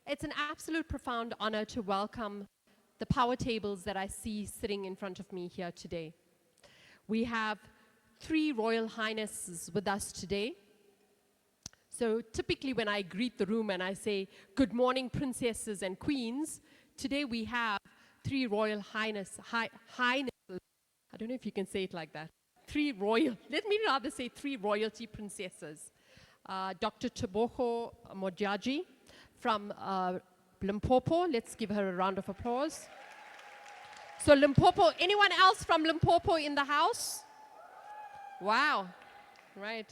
It's an absolute profound honor to welcome the power tables that I see sitting in front of me here today. We have 3 Royal Highnesses with us today. So typically when I greet the room and I say, good morning princesses and queens, today we have 3 Royal Highnesses. I don't know if you can say it like that. 3 royal, let me rather say 3 royalty princesses. Dr. Tebogo Modjadji from Limpopo. Let's give her a round of applause. So Limpopo, anyone else from Limpopo in the house? Wow, right.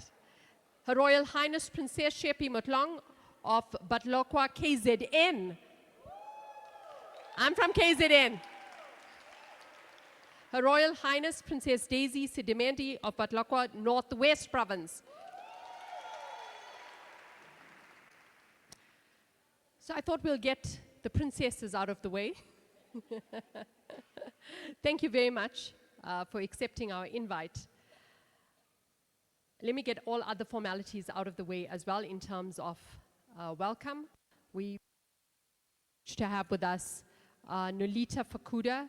Her Royal Highness Princess Shepi Motlong of Batlokwa, KZN. I'm from KZN. Her Royal Highness Princess Daisy Sedimendi of Batlokwa, Northwest Province. So I thought we'll get the princesses out of the way. Thank you very much for accepting our invite. Let me get all other formalities out of the way as well in terms of welcome. We to have with us Nolita Fakuda,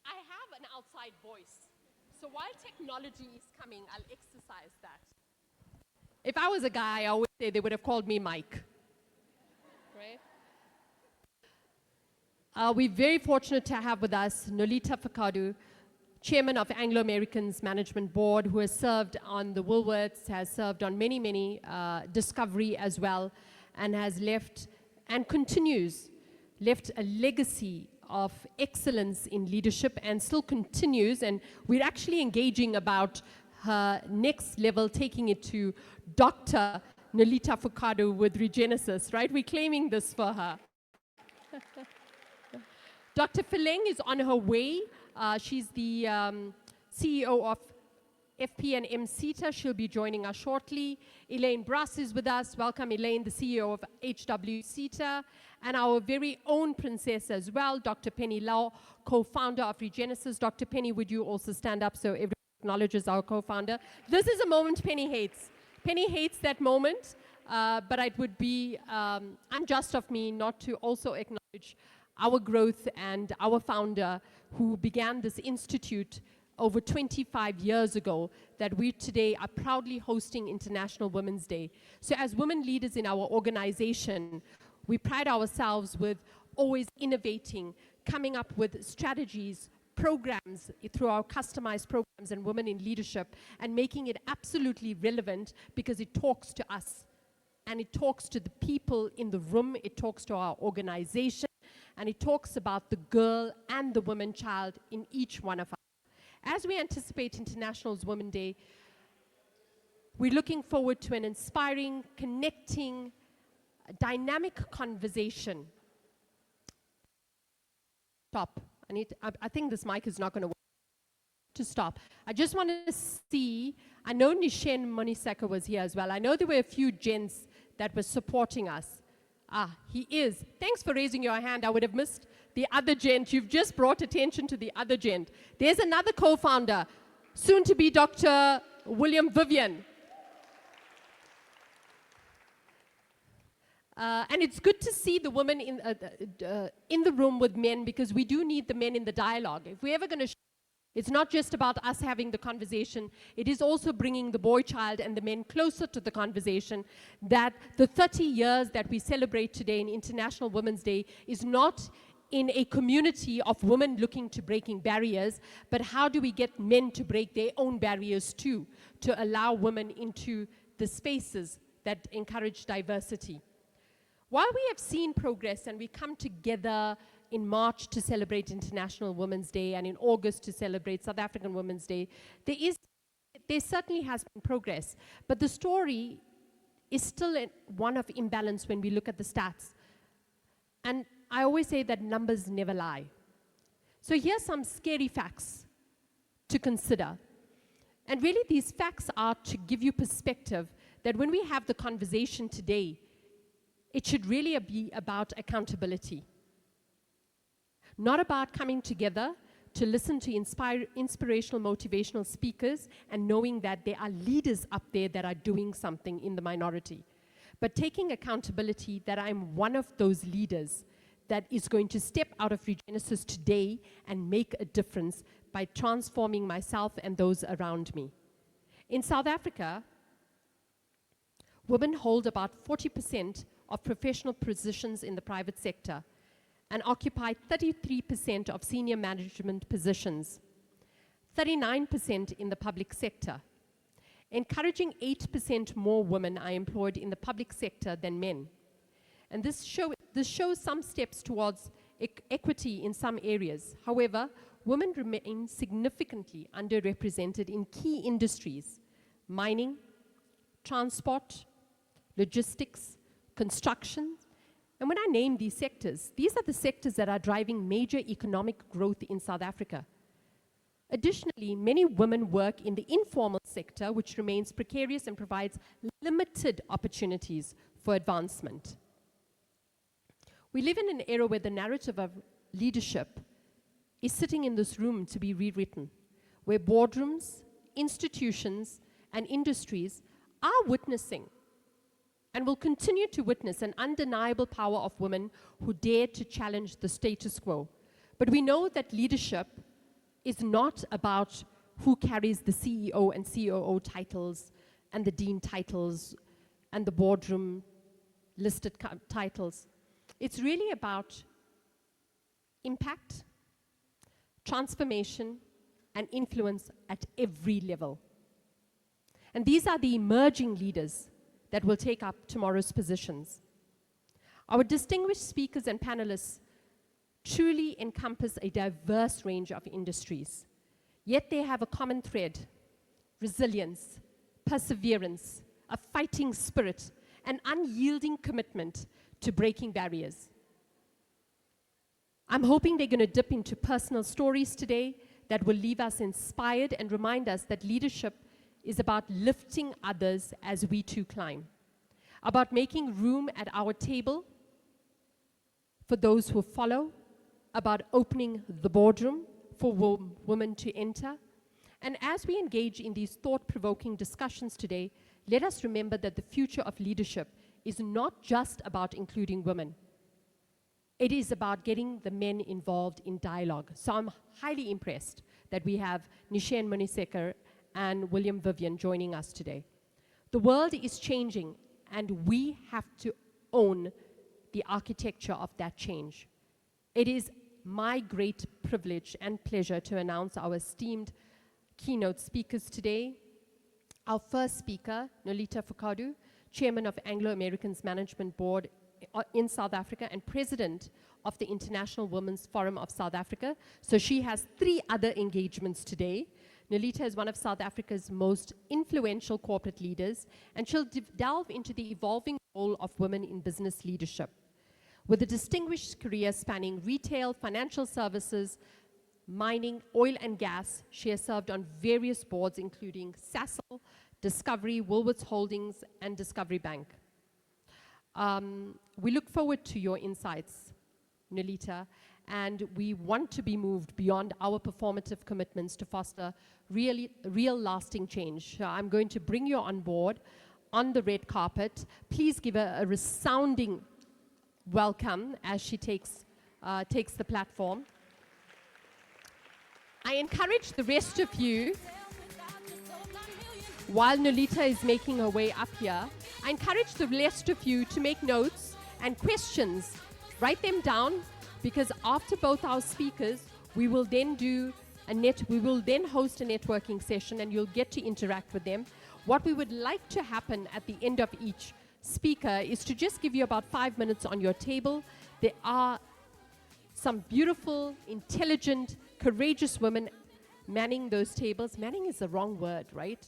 I have an outside voice, so while technology is coming, I'll exercise that. If I was a guy, I would say they would have called me Mike. Right? We're very fortunate to have with us Nolita Fakadu, Chairman of Anglo American's Management Board, who has served on the Woolworths, has served on many Discovery as well, and has left and left a legacy of excellence in leadership and still continues. And we're actually engaging about her next level, taking it to Dr. Nolita Fakadu with Regenesis, right? We're claiming this for her. Dr. Fileng is on her way. She's the CEO of FP&M CETA. She'll be joining us shortly. Elaine Brass is with us. Welcome, Elaine, the CEO of HW CETA. And our very own princess as well, Dr. Penny Lau, co-founder of Regenesis. Dr. Penny, would you also stand up so everyone acknowledges our co-founder? This is a moment Penny hates. Penny hates that moment, but it would be unjust of me not to also acknowledge our growth and our founder who began this institute over 25 years ago, that we today are proudly hosting International Women's Day. So as women leaders in our organization, we pride ourselves with always innovating, coming up with strategies, programs through our customized programs and Women in Leadership, and making it absolutely relevant because it talks to us and it talks to the people in the room, it talks to our organization, and it talks about the girl and the woman child in each one of us. As we anticipate International Women's Day, we're looking forward to an inspiring, connecting, dynamic conversation. Stop. I think this mic is not going to work. To stop. I just want to see, I know Nishen Moniseka was here as well. I know there were a few gents that were supporting us. Ah, he is. Thanks for raising your hand. I would have missed the other gent. You've just brought attention to the other gent. There's another co-founder, soon to be Dr. William Vivian. And it's good to see the women in the room with men, because we do need the men in the dialogue. If we're ever going to, it's not just about us having the conversation, it is also bringing the boy child and the men closer to the conversation, that the 30 years that we celebrate today in International Women's Day is not in a community of women looking to breaking barriers, but how do we get men to break their own barriers too, to allow women into the spaces that encourage diversity. While we have seen progress and we come together in March to celebrate International Women's Day and in August to celebrate South African Women's Day, there certainly has been progress. But the story is still one of imbalance when we look at the stats. And I always say that numbers never lie. So here's some scary facts to consider. And really these facts are to give you perspective that when we have the conversation today, it should really be about accountability. Not about coming together to listen to inspirational, motivational speakers and knowing that there are leaders up there that are doing something in the minority. But taking accountability that I'm one of those leaders that is going to step out of Regenesis today and make a difference by transforming myself and those around me. In South Africa, women hold about 40% of professional positions in the private sector and occupy 33% of senior management positions, 39% in the public sector. Encouraging 8% more women are employed in the public sector than men. And this shows some steps towards equity in some areas. However, women remain significantly underrepresented in key industries: mining, transport, logistics, construction. And when I name these sectors, these are the sectors that are driving major economic growth in South Africa. Additionally, many women work in the informal sector, which remains precarious and provides limited opportunities for advancement. We live in an era where the narrative of leadership is sitting in this room to be rewritten, where boardrooms, institutions, and industries are witnessing and will continue to witness an undeniable power of women who dare to challenge the status quo. But we know that leadership is not about who carries the CEO and COO titles and the dean titles and the boardroom listed titles. It's really about impact, transformation, and influence at every level. And these are the emerging leaders that will take up tomorrow's positions. Our distinguished speakers and panelists truly encompass a diverse range of industries, yet they have a common thread: resilience, perseverance, a fighting spirit, an unyielding commitment to breaking barriers. I'm hoping they're going to dip into personal stories today that will leave us inspired and remind us that leadership is about lifting others as we too climb, about making room at our table for those who follow, about opening the boardroom for women to enter. And as we engage in these thought-provoking discussions today, let us remember that the future of leadership is not just about including women. It is about getting the men involved in dialogue. So I'm highly impressed that we have Nishen Munisekar and William Vivian joining us today. The world is changing, and we have to own the architecture of that change. It is my great privilege and pleasure to announce our esteemed keynote speakers today. Our first speaker, Nolita Fukadu, Chairman of Anglo-Americans Management Board in South Africa and President of the International Women's Forum of South Africa. So she has 3 other engagements today. Nolita is one of South Africa's most influential corporate leaders, and she'll delve into the evolving role of women in business leadership. With a distinguished career spanning retail, financial services, mining, oil and gas, she has served on various boards including Sasol, Discovery, Woolworths Holdings, and Discovery Bank. We look forward to your insights, Nolita, and we want to be moved beyond our performative commitments to foster real lasting change. So I'm going to bring you on board on the red carpet. Please give her a resounding welcome as she takes the platform. I encourage the rest of you, while Nolita is making her way up here, I encourage the rest of you to make notes and questions. Write them down, because after both our speakers, we will then host a networking session, and you'll get to interact with them. What we would like to happen at the end of each speaker is to just give you about 5 minutes on your table. There are some beautiful, intelligent, courageous women manning those tables. Manning is the wrong word, right?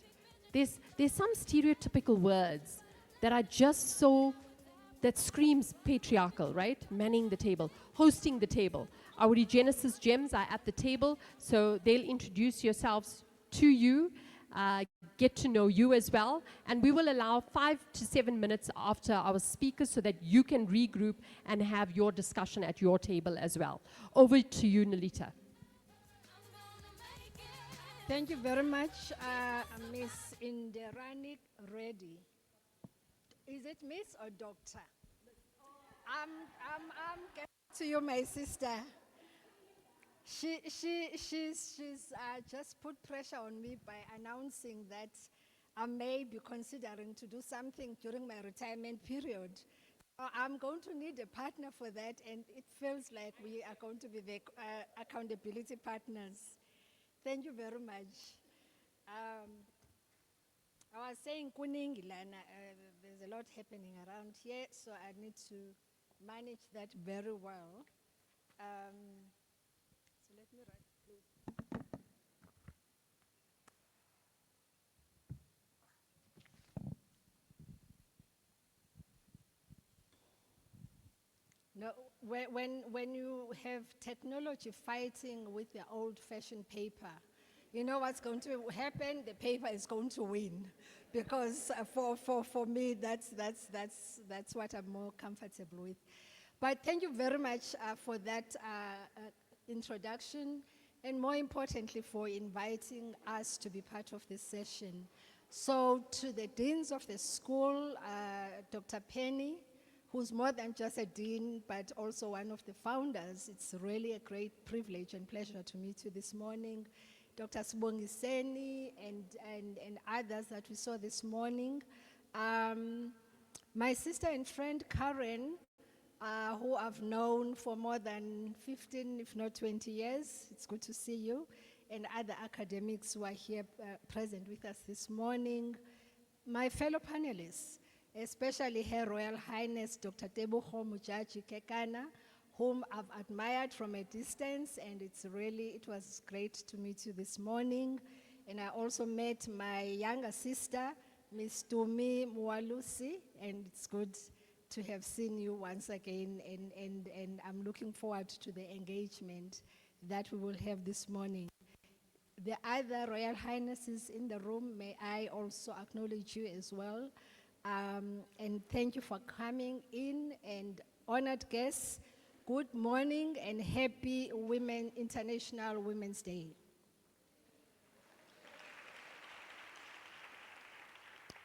There's some stereotypical words that are just so, that screams patriarchal, right? Manning the table, hosting the table. Our Regenesis gems are at the table, so they'll introduce yourselves to you, get to know you as well, and we will allow 5 to 7 minutes after our speakers so that you can regroup and have your discussion at your table as well. Over to you, Nolita. Thank you very much, Miss Inderani Reddy. Is it Miss or Doctor? I'm getting to you, my sister. She's just put pressure on me by announcing that I may be considering to do something during my retirement period. So I'm going to need a partner for that, and it feels like we are going to be the accountability partners. Thank you very much. Um, I was saying kuningi lana, there's a lot happening around here, so I need to manage that very well. So let me write, please. No, when you have technology fighting with the old-fashioned paper, you know what's going to happen? The paper is going to win, because for me, that's what I'm more comfortable with. But thank you very much for that introduction, and more importantly, for inviting us to be part of this session. So to the deans of the school, Dr. Penny, who's more than just a dean, but also one of the founders, it's really a great privilege and pleasure to meet you this morning. Dr. Sibongiseni and others that we saw this morning. My sister and friend Karen, who I've known for more than 15, if not 20 years. It's good to see you. And other academics who are here present with us this morning. My fellow panelists, especially Her Royal Highness Dr. Tebogo Mojaji Kekana, whom I've admired from a distance, and it was great to meet you this morning. And I also met my younger sister, Miss Tumi Mualusi, and it's good to have seen you once again, and I'm looking forward to the engagement that we will have this morning. The other Royal Highnesses in the room, may I also acknowledge you as well. And thank you for coming in, and honored guests, good morning and happy International Women's Day.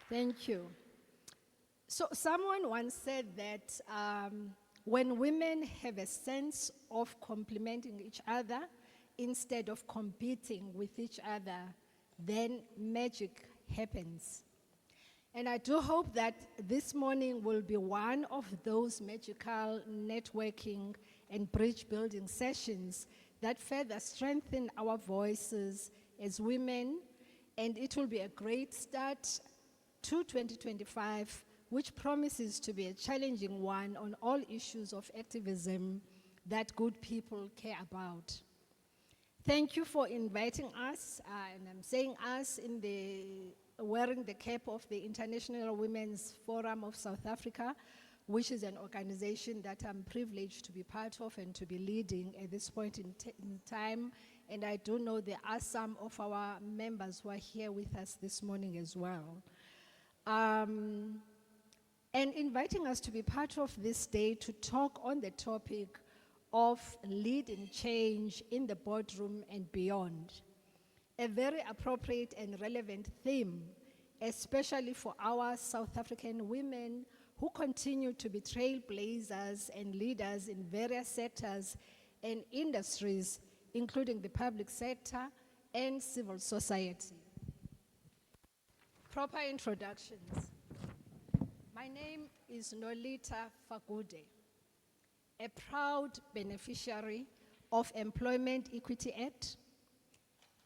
Thank you. So someone once said that when women have a sense of complementing each other instead of competing with each other, then magic happens. And I do hope that this morning will be one of those magical networking and bridge building sessions that further strengthen our voices as women, and it will be a great start to 2025, which promises to be a challenging one on all issues of activism that good people care about. Thank you for inviting us, and I'm saying us in wearing the cap of the International Women's Forum of South Africa, which is an organization that I'm privileged to be part of and to be leading at this point in time. And I do know there are some of our members who are here with us this morning as well. And inviting us to be part of this day to talk on the topic of leading change in the boardroom and beyond. A very appropriate and relevant theme, especially for our South African women who continue to be trailblazers and leaders in various sectors and industries, including the public sector and civil society. Proper introductions. My name is Nolita Fagude, a proud beneficiary of Employment Equity Act,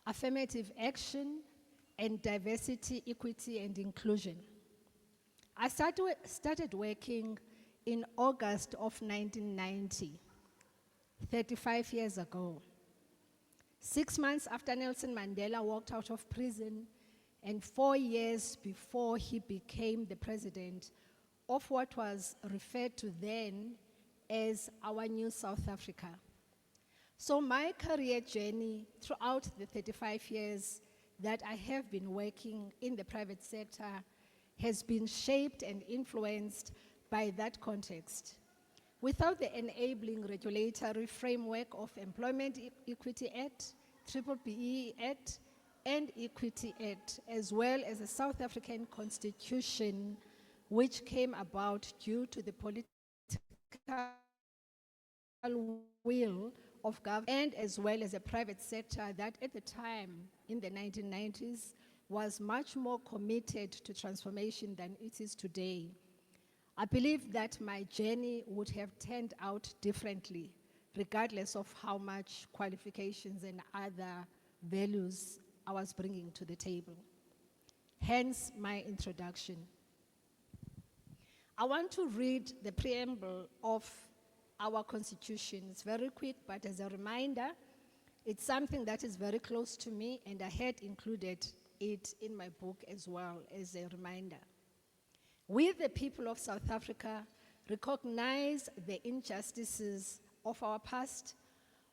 Affirmative Action, and Diversity, Equity, and Inclusion. I started working in August of 1990, 35 years ago. 6 months after Nelson Mandela walked out of prison, and 4 years before he became the president of what was referred to then as our new South Africa. So my career journey throughout the 35 years that I have been working in the private sector has been shaped and influenced by that context. Without the enabling regulatory framework of Employment Equity Act, BBBE Act, and Equity Act, as well as the South African Constitution, which came about due to the political will of government, and as well as a private sector that at the time, in the 1990s, was much more committed to transformation than it is today. I believe that my journey would have turned out differently, regardless of how much qualifications and other values I was bringing to the table. Hence my introduction. I want to read the preamble of our Constitution. It's very quick, but as a reminder, it's something that is very close to me, and I had included it in my book as well as a reminder. We, the people of South Africa, recognize the injustices of our past,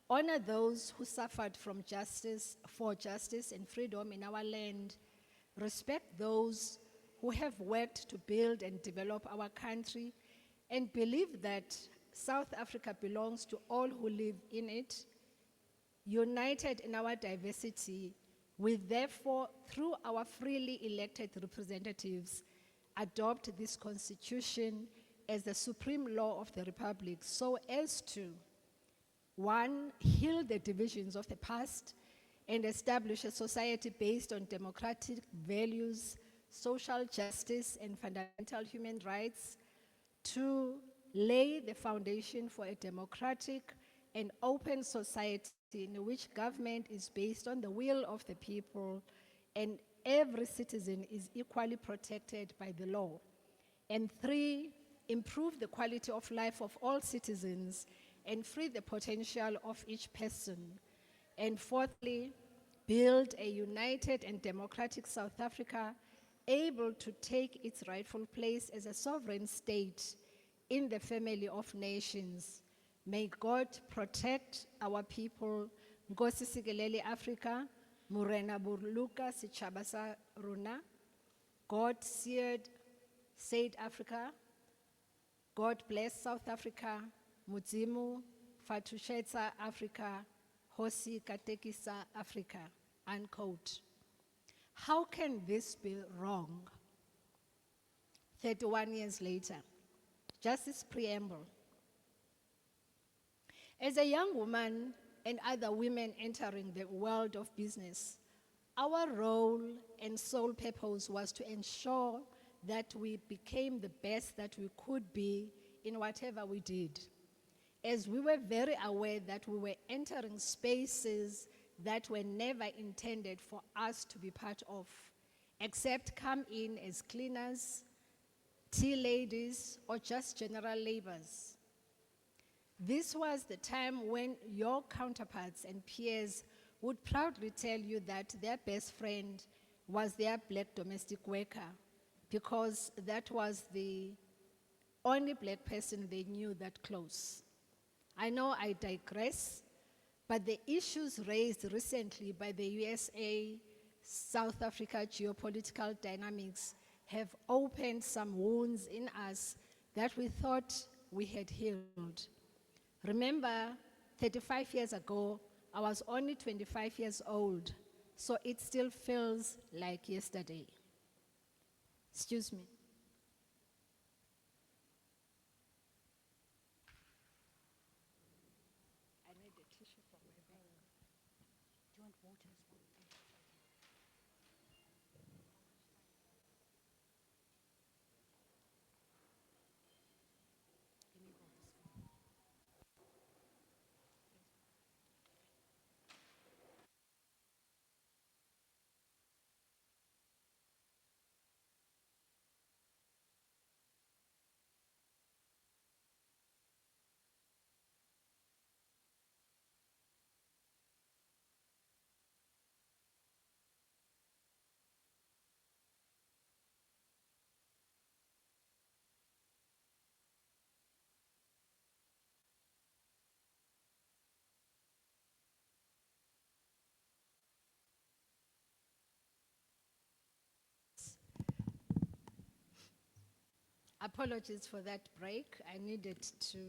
honor those who suffered for justice and freedom in our land, respect those who have worked to build and develop our country, and believe that South Africa belongs to all who live in it. United in our diversity, we therefore, through our freely elected representatives, adopt this Constitution as the supreme law of the Republic, so as to, 1, heal the divisions of the past and establish a society based on democratic values, social justice, and fundamental human rights. 2, lay the foundation for a democratic and open society in which government is based on the will of the people and every citizen is equally protected by the law. And 3, improve the quality of life of all citizens and free the potential of each person. And 4thly, build a united and democratic South Africa able to take its rightful place as a sovereign state in the family of nations. May God protect our people. Nkosi sikelele Africa, Morena Burluka Sechaba sa rona. God saved Africa. God bless South Africa. Mudzimu fatushetsa Africa. Hosi katekisa Africa. Unquote. How can this be wrong? 31 years later, just this preamble. As a young woman and other women entering the world of business, our role and sole purpose was to ensure that we became the best that we could be in whatever we did, as we were very aware that we were entering spaces that were never intended for us to be part of, except come in as cleaners, tea ladies, or just general laborers. This was the time when your counterparts and peers would proudly tell you that their best friend was their black domestic worker, because that was the only black person they knew that close. I know I digress, but the issues raised recently by the USA-South Africa geopolitical dynamics have opened some wounds in us that we thought we had healed. Remember, 35 years ago, I was only 25 years old, so it still feels like yesterday. Excuse me. I need a tissue from my bag. Do you want water as well? Let me hold this. Apologies for that break. I needed to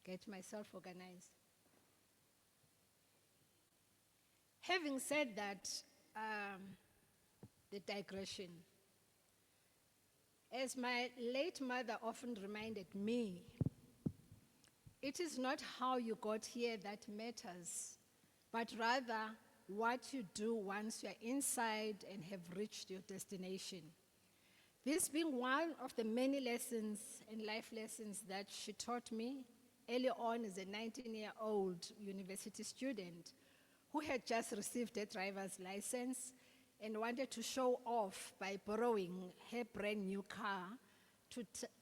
get myself organized. Having said that, the digression. As my late mother often reminded me, it is not how you got here that matters, but rather what you do once you are inside and have reached your destination. This being one of the many lessons and life lessons that she taught me early on as a 19-year-old university student who had just received a driver's license and wanted to show off by borrowing her brand new car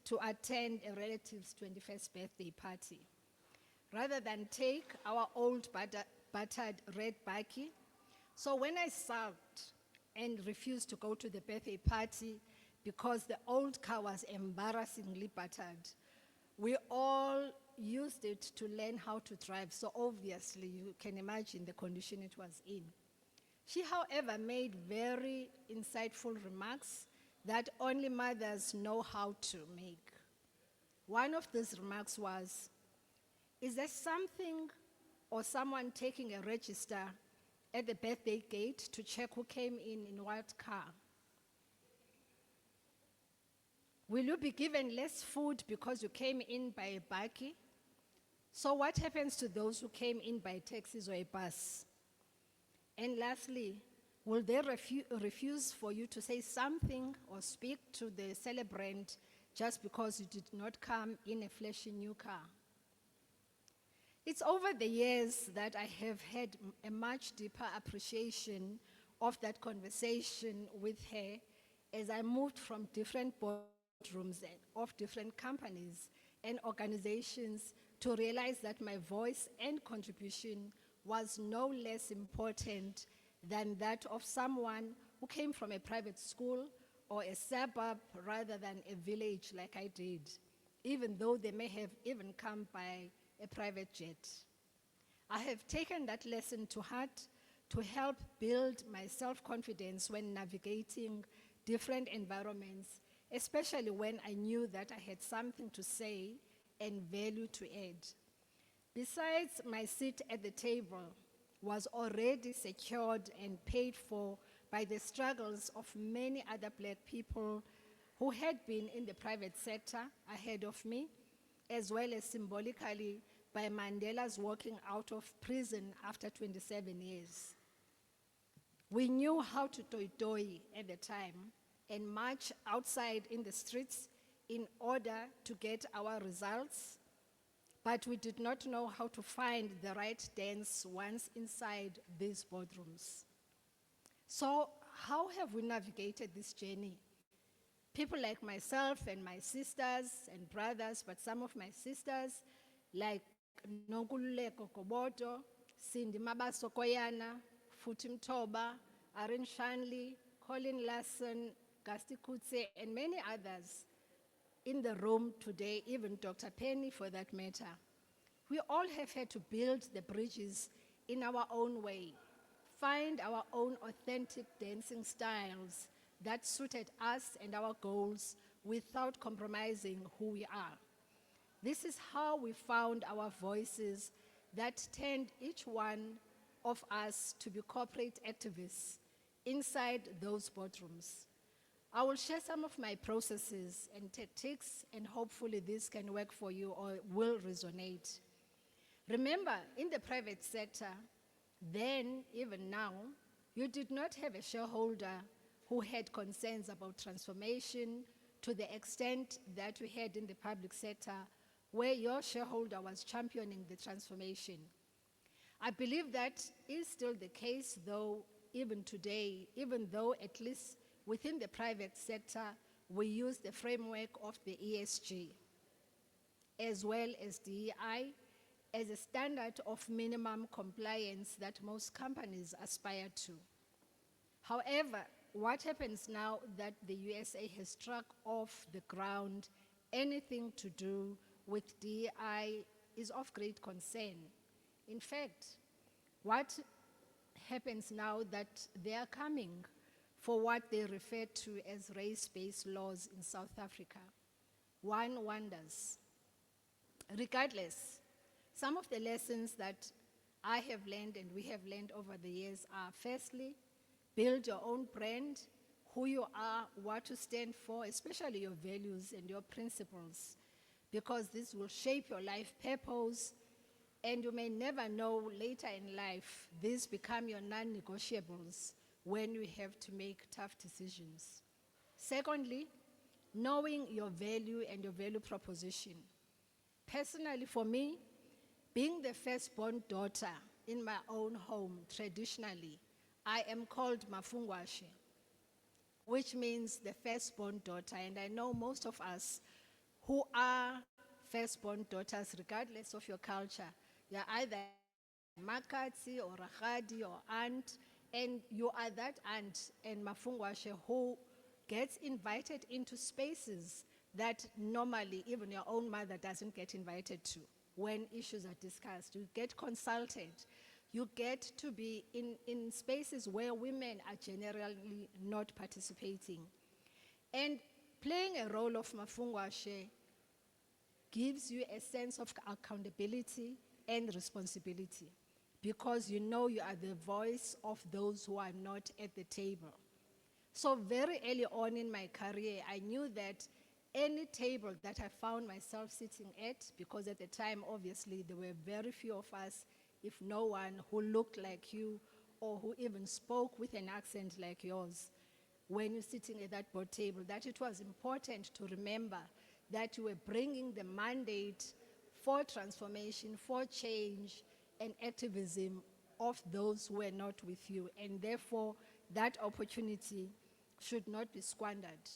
to attend a relative's 21st birthday party. Rather than take our old battered red bakkie, so when I sulked and refused to go to the birthday party because the old car was embarrassingly battered, we all used it to learn how to drive, so obviously you can imagine the condition it was in. She, however, made very insightful remarks that only mothers know how to make. One of these remarks was, "Is there something or someone taking a register at the birthday gate to check who came in what car? Will you be given less food because you came in by a bakkie? So what happens to those who came in by taxis or a bus? And lastly, will they refuse for you to say something or speak to the celebrant just because you did not come in a flashy new car?" It's over the years that I have had a much deeper appreciation of that conversation with her as I moved from different boardrooms of different companies and organizations to realize that my voice and contribution was no less important than that of someone who came from a private school or a suburb rather than a village like I did, even though they may have even come by a private jet. I have taken that lesson to heart to help build my self-confidence when navigating different environments, especially when I knew that I had something to say and value to add. Besides, my seat at the table was already secured and paid for by the struggles of many other Black people who had been in the private sector ahead of me, as well as symbolically by Mandela's walking out of prison after 27 years. We knew how to toy at the time and march outside in the streets in order to get our results, but we did not know how to find the right dance once inside these boardrooms. So how have we navigated this journey? People like myself and my sisters and brothers, but some of my sisters, like Nonkululeko Koboto, Cindy Mabaso Koyana, Futi Mtoba, Aaron Shanley, Colin Larson, Gasti Kutse, and many others in the room today, even Dr. Penny for that matter. We all have had to build the bridges in our own way, find our own authentic dancing styles that suited us and our goals without compromising who we are. This is how we found our voices that turned each one of us to be corporate activists inside those boardrooms. I will share some of my processes and tactics, and hopefully this can work for you or will resonate. Remember, in the private sector, then, even now, you did not have a shareholder who had concerns about transformation to the extent that we had in the public sector, where your shareholder was championing the transformation. I believe that is still the case, though, even today, even though at least within the private sector, we use the framework of the ESG, as well as DEI, as a standard of minimum compliance that most companies aspire to. However, what happens now that the USA has struck off the ground anything to do with DEI is of great concern. In fact, what happens now that they are coming for what they refer to as race-based laws in South Africa? One wonders. Regardless, some of the lessons that I have learned and we have learned over the years are, firstly, build your own brand, who you are, what you stand for, especially your values and your principles, because this will shape your life purpose, and you may never know later in life, these become your non-negotiables when you have to make tough decisions. Secondly, knowing your value and your value proposition. Personally, for me, being the firstborn daughter in my own home, traditionally, I am called Mafungwashe, which means the firstborn daughter. And I know most of us who are firstborn daughters, regardless of your culture, you're either Makatsi or Ragadi or aunt, and you are that aunt and Mafungwashe who gets invited into spaces that normally even your own mother doesn't get invited to. When issues are discussed, you get consulted. You get to be in spaces where women are generally not participating. And playing a role of Mafungwashe gives you a sense of accountability and responsibility, because you know you are the voice of those who are not at the table. So very early on in my career, I knew that any table that I found myself sitting at, because at the time, obviously, there were very few of us, if no one, who looked like you or who even spoke with an accent like yours, when you're sitting at that board table, that it was important to remember that you were bringing the mandate for transformation, for change, and activism of those who were not with you. And therefore, that opportunity should not be squandered.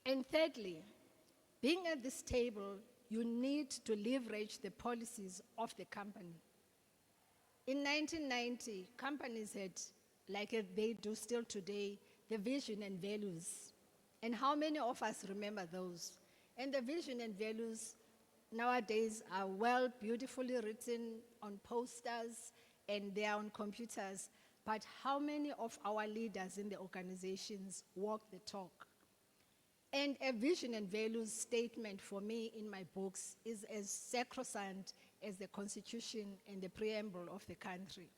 And thirdly, being at this table, you need to leverage the policies of the company. In 1990, companies had, like they do still today, the vision and values. And how many of us remember those? And the vision and values nowadays are well, beautifully written on posters, and they are on computers. But how many of our leaders in the organizations walk the talk? And a vision and values statement for me in my books is as sacrosanct as the Constitution and the preamble of the country.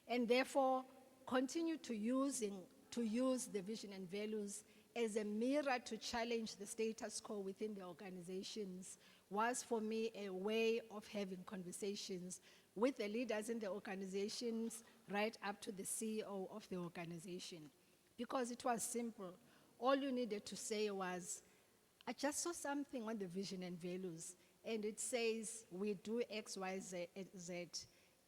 And therefore, continue to use the vision and values as a mirror to challenge the status quo within the organizations was for me a way of having conversations with the leaders in the organizations right up to the CEO of the organization. Because it was simple. All you needed to say was, I just saw something on the vision and values, and it says we do X, Y, Z,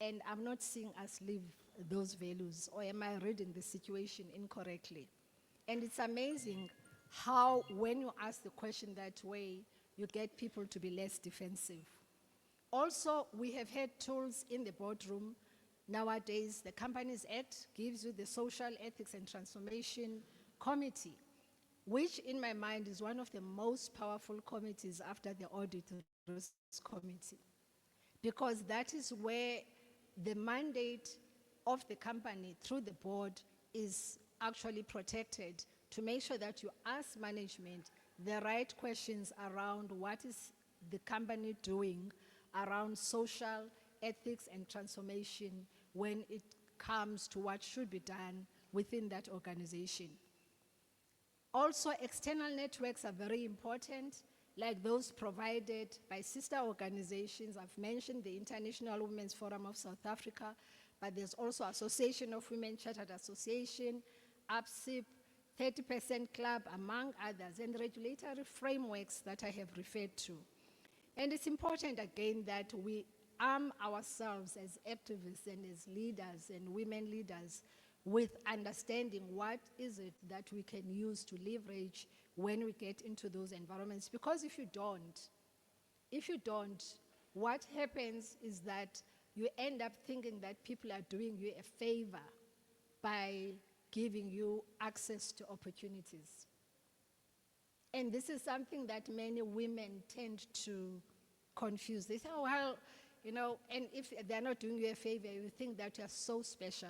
and I'm not seeing us live those values, or am I reading the situation incorrectly? And it's amazing how when you ask the question that way, you get people to be less defensive. Also, we have had tools in the boardroom. Nowadays, the Companies Act gives you the Social Ethics and Transformation Committee, which in my mind is one of the most powerful committees after the Audit Risk Committee. Because that is where the mandate of the company through the board is actually protected to make sure that you ask management the right questions around what is the company doing around social ethics and transformation when it comes to what should be done within that organization. Also, external networks are very important, like those provided by sister organizations. I've mentioned the International Women's Forum of South Africa, but there's also Association of Women Chartered Association, APSIP, 30% Club, among others, and regulatory frameworks that I have referred to. And it's important, again, that we arm ourselves as activists and as leaders and women leaders with understanding what is it that we can use to leverage when we get into those environments. Because if you don't, what happens is that you end up thinking that people are doing you a favor by giving you access to opportunities. And this is something that many women tend to confuse. They say, oh, well, and if they're not doing you a favor, you think that you're so special.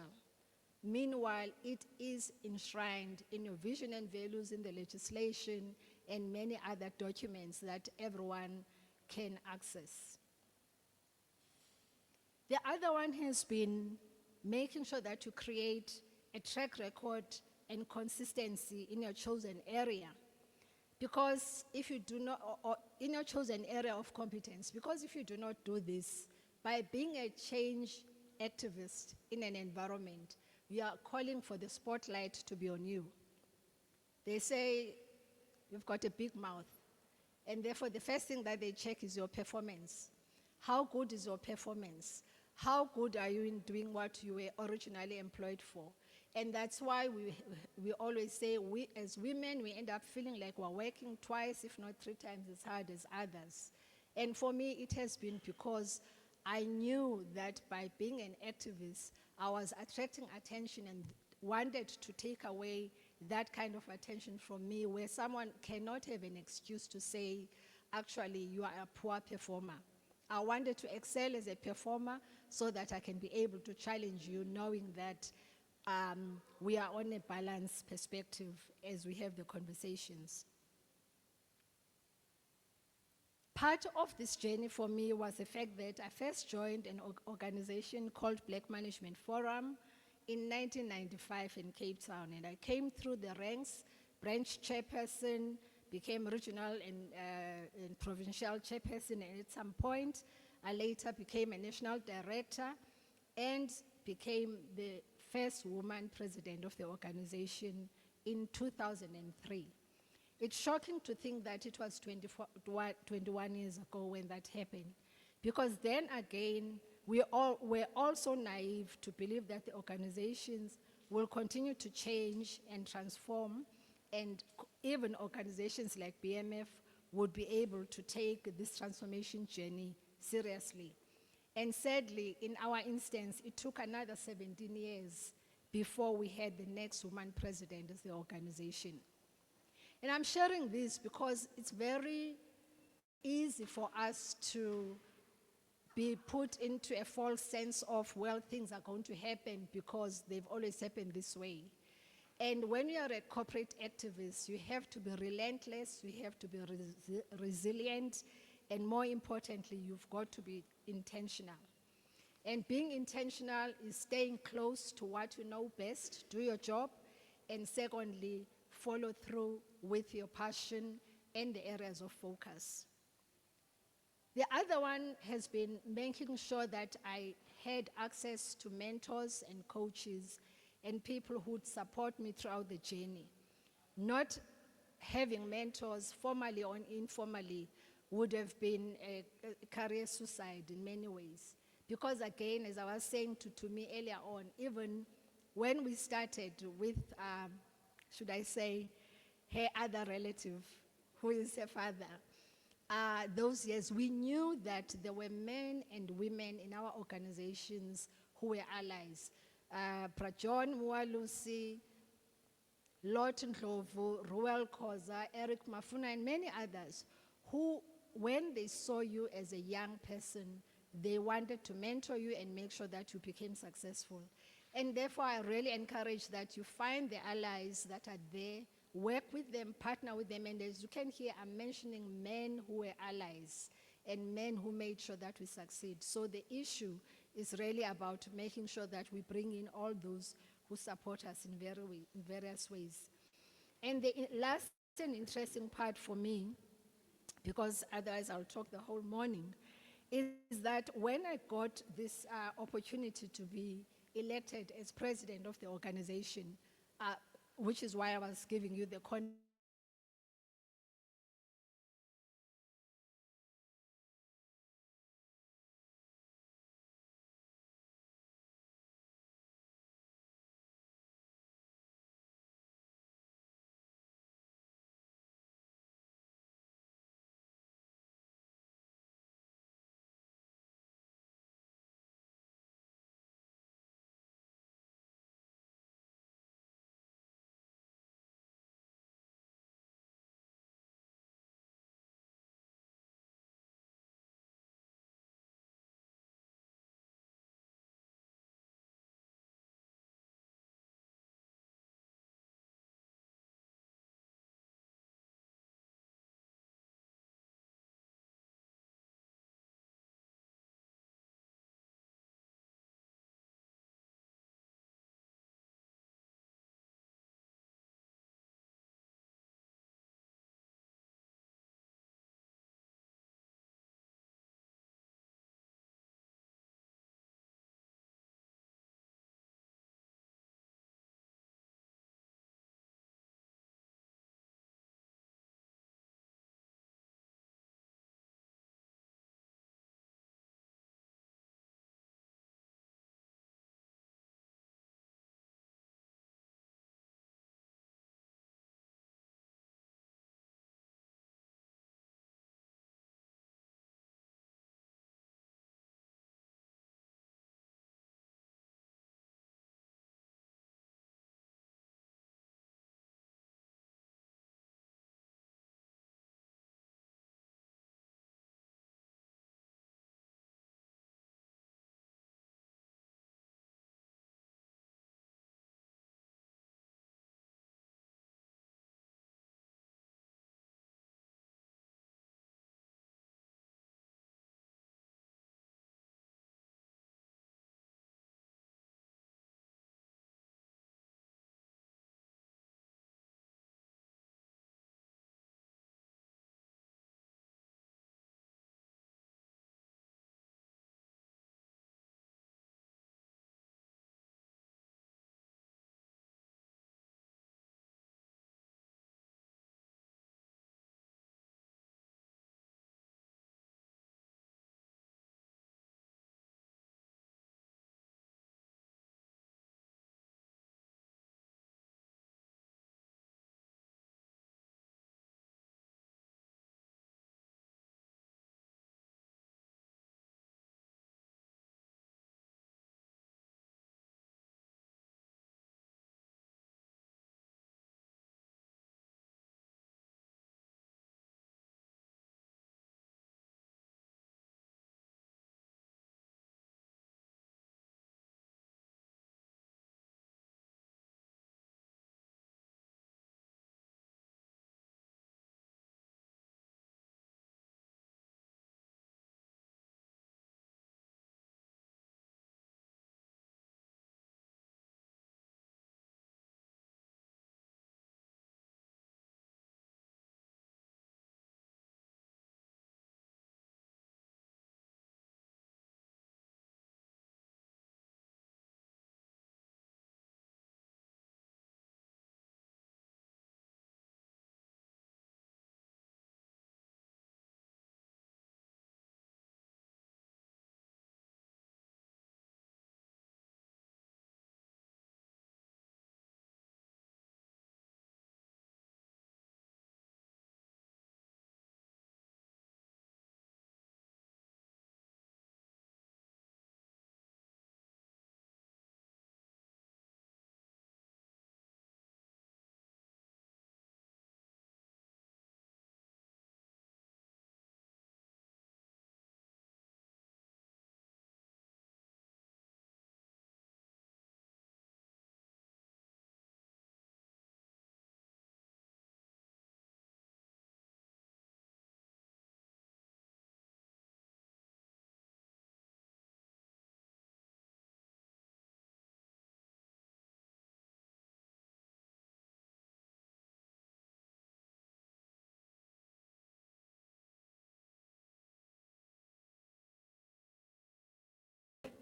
Meanwhile, it is enshrined in your vision and values in the legislation and many other documents that everyone can access. The other one has been making sure that you create a track record and consistency in your chosen area. Because if you do not, or in your chosen area of competence, because if you do not do this, by being a change activist in an environment, you are calling for the spotlight to be on you. They say you've got a big mouth, and therefore the first thing that they check is your performance. How good is your performance? How good are you in doing what you were originally employed for? And that's why we always say, we as women, we end up feeling like we're working twice, if not 3 times as hard as others. And for me, it has been because I knew that by being an activist, I was attracting attention and wanted to take away that kind of attention from me, where someone cannot have an excuse to say, actually, you are a poor performer. I wanted to excel as a performer so that I can be able to challenge you, knowing that we are on a balanced perspective as we have the conversations. Part of this journey for me was the fact that I first joined an organization called Black Management Forum in 1995 in Cape Town, and I came through the ranks, branch chairperson, became regional and provincial chairperson, and at some point, I later became a national director and became the first woman president of the organization in 2003. It's shocking to think that it was 21 years ago when that happened, because then again, we were also naive to believe that the organizations will continue to change and transform, and even organizations like BMF would be able to take this transformation journey seriously. And sadly, in our instance, it took another 17 years before we had the next woman president of the organization. And I'm sharing this because it's very easy for us to be put into a false sense of, well, things are going to happen because they've always happened this way. And when you are a corporate activist, you have to be relentless, you have to be resilient, and more importantly, you've got to be intentional. And being intentional is staying close to what you know best, do your job, and secondly, follow through with your passion and the areas of focus. The other one has been making sure that I had access to mentors and coaches and people who would support me throughout the journey. Not having mentors, formally or informally, would have been a career suicide in many ways. Because again, as I was saying to me earlier on, even when we started with, should I say, her other relative, who is her father, those years, we knew that there were men and women in our organizations who were allies. Prajon Mualusi, Lawton Ndlovu, Ruel Koza, Eric Mafuna, and many others who, when they saw you as a young person, they wanted to mentor you and make sure that you became successful. And therefore, I really encourage that you find the allies that are there, work with them, partner with them, and as you can hear, I'm mentioning men who were allies and men who made sure that we succeed. So the issue is really about making sure that we bring in all those who support us in various ways. And the last and interesting part for me, because otherwise I'll talk the whole morning, is that when I got this opportunity to be elected as president of the organization, which is why I was giving you the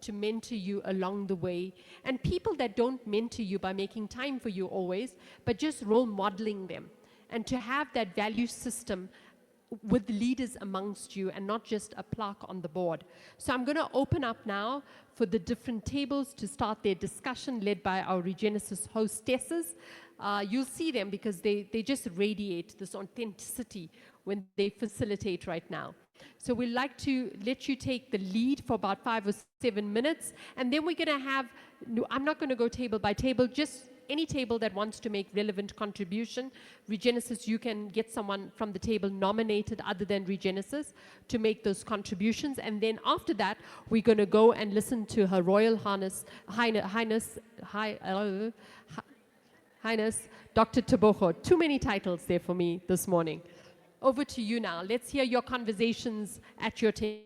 to mentor you along the way, and people that don't mentor you by making time for you always, but just role modeling them, and to have that value system with leaders amongst you and not just a plaque on the board. So I'm going to open up now for the different tables to start their discussion led by our Regenesis hostesses. You'll see them because they just radiate this authenticity when they facilitate right now. So we'd like to let you take the lead for about 5 or 7 minutes, and then we're going to have, I'm not going to go table by table, just any table that wants to make relevant contribution. Regenesis, you can get someone from the table nominated other than Regenesis to make those contributions, and then after that, we're going to go and listen to Her Royal Highness, Dr. Tebogo. Too many titles there for me this morning. Over to you now. Let's hear your conversations at your table.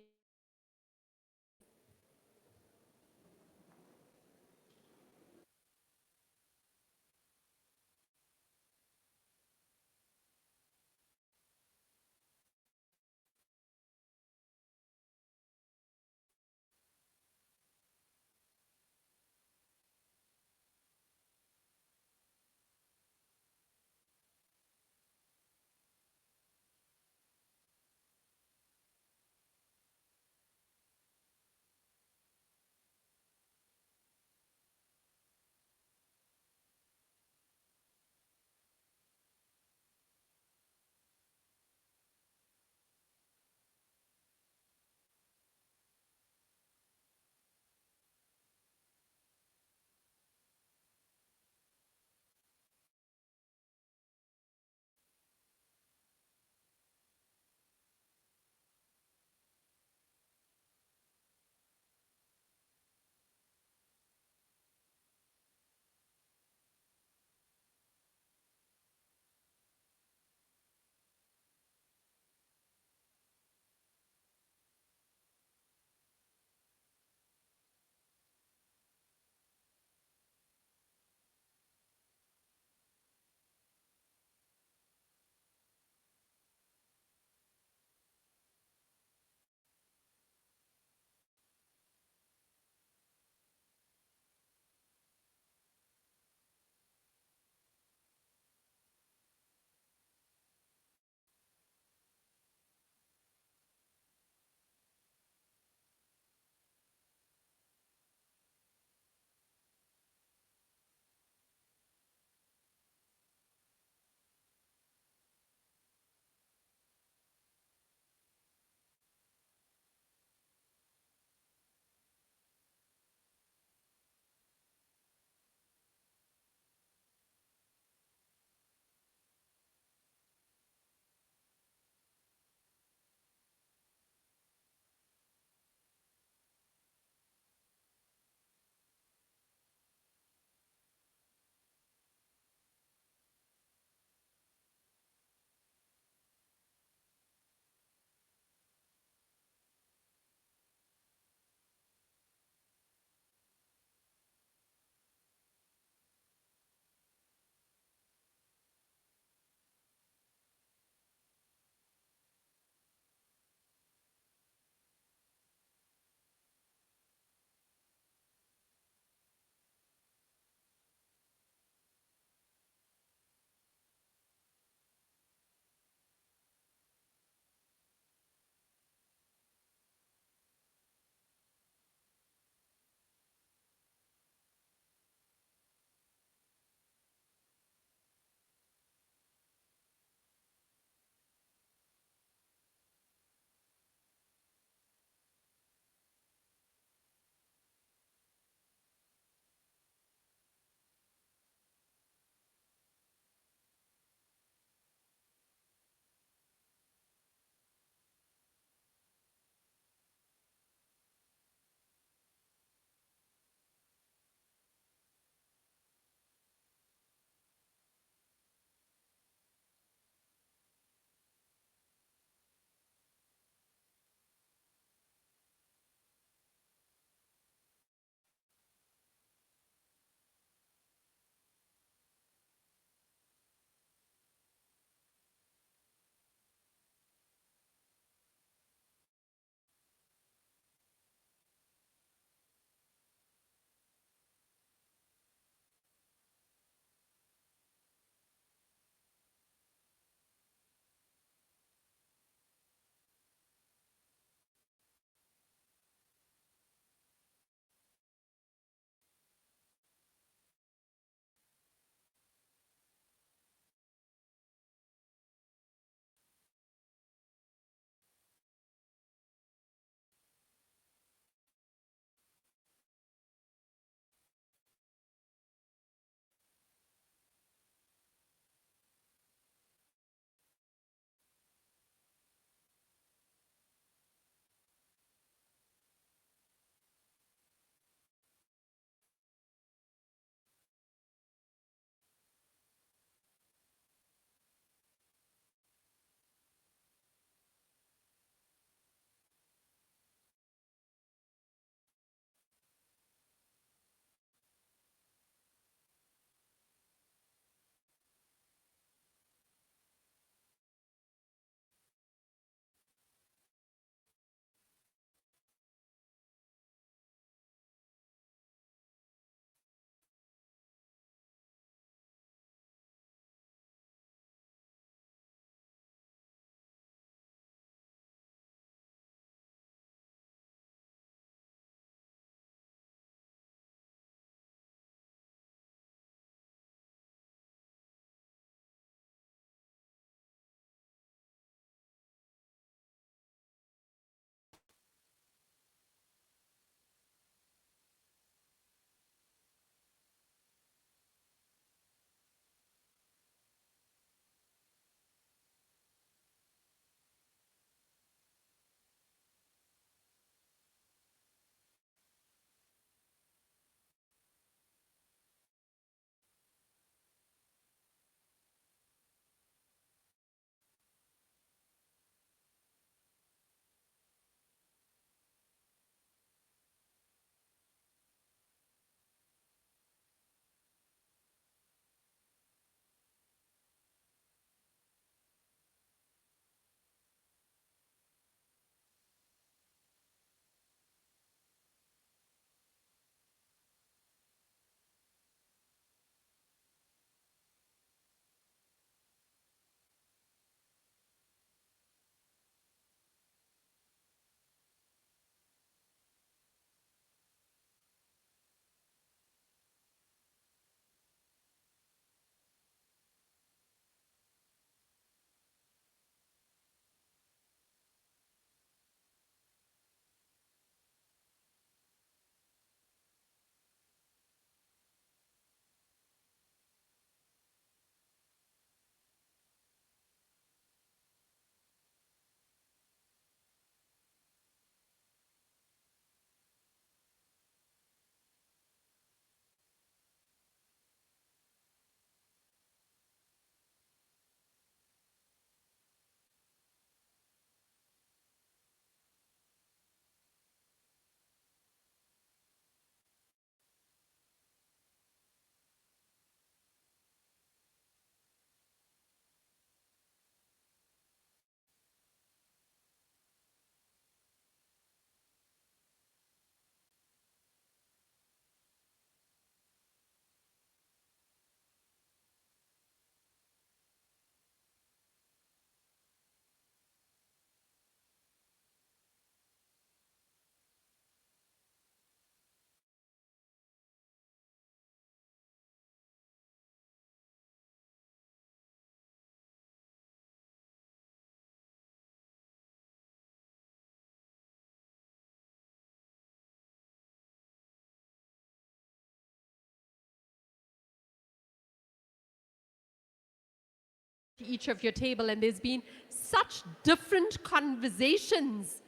each of your table, and there's been such different conversations.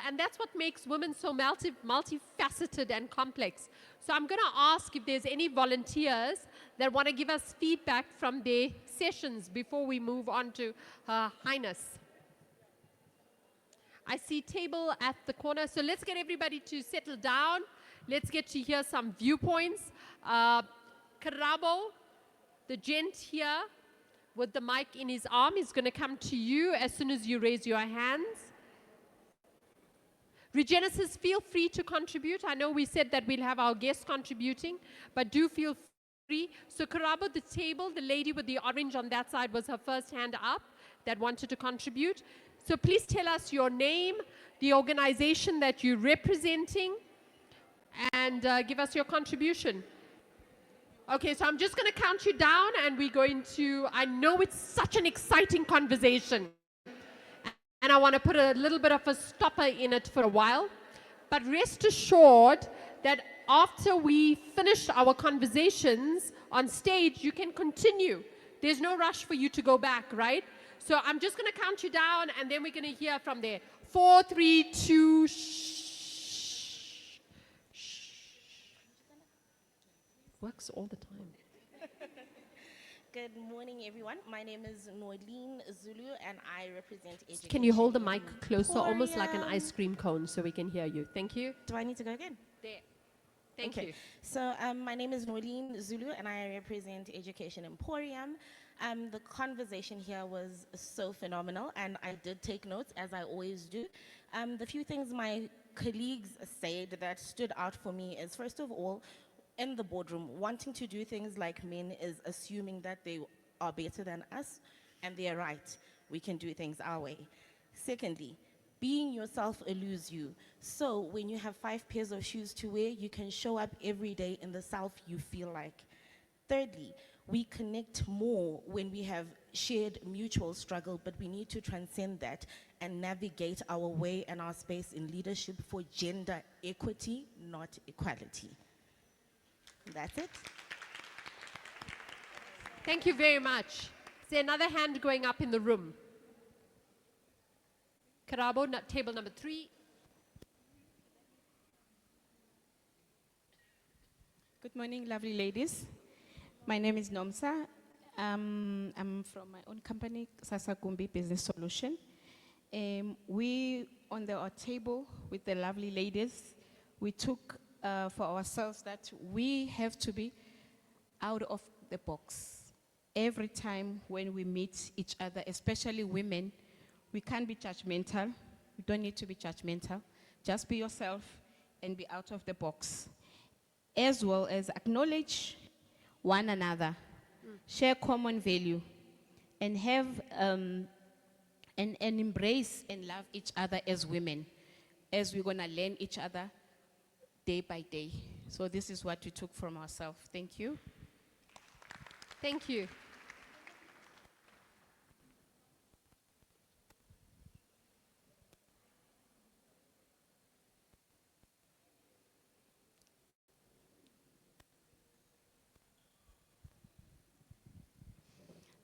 And that's what makes women so multifaceted and complex. So I'm going to ask if there's any volunteers that want to give us feedback from their sessions before we move on to Her Highness. I see table at the corner. So let's get everybody to settle down. Let's get to hear some viewpoints. Karabo, the gent here with the mic in his arm, is going to come to you as soon as you raise your hands. Regenesis, feel free to contribute. I know we said that we'll have our guests contributing, but do feel free. So Karabo, the table, the lady with the orange on that side was her first hand up that wanted to contribute. So please tell us your name, the organization that you're representing, and give us your contribution. Okay, so I'm just going to count you down, and we're going to, I know it's such an exciting conversation, and I want to put a little bit of a stopper in it for a while. But rest assured that after we finish our conversations on stage, you can continue. There's no rush for you to go back, right? So I'm just going to count you down, and then we're going to hear from there. 4, 3, 2, shh. Works all the time. Good morning, everyone. My name is Noeline Zulu, and I represent education. Can you hold the mic closer, Emporium. almost like an ice cream cone, so we can hear you? Thank you. Do I need to go again? There. Thank Okay. you. So my name is Noeline Zulu, and I represent Education Emporium. The conversation here was so phenomenal, and I did take notes, as I always do. The few things my colleagues said that stood out for me is, first of all, in the boardroom, wanting to do things like men is assuming that they are better than us, and they're right. We can do things our way. Secondly, being yourself eludes you. So when you have 5 pairs of shoes to wear, you can show up every day in the self you feel like. Thirdly, we connect more when we have shared mutual struggle, but we need to transcend that and navigate our way and our space in leadership for gender equity, not equality. That's it. Thank you very much. Is there another hand going up in the room? Karabo, table number 3. Good morning, lovely ladies. My name is Nomsa. I'm from my own company, Sasa Gumbi Business Solution. We, on our table with the lovely ladies, we took for ourselves that we have to be out of the box. Every time when we meet each other, especially women, we can't be judgmental. We don't need to be judgmental. Just be yourself and be out of the box. As well as acknowledge one another, share common value, and have and embrace and love each other as women, as we're gonna learn each other day by day. So this is what we took from ourselves. Thank you. Thank you.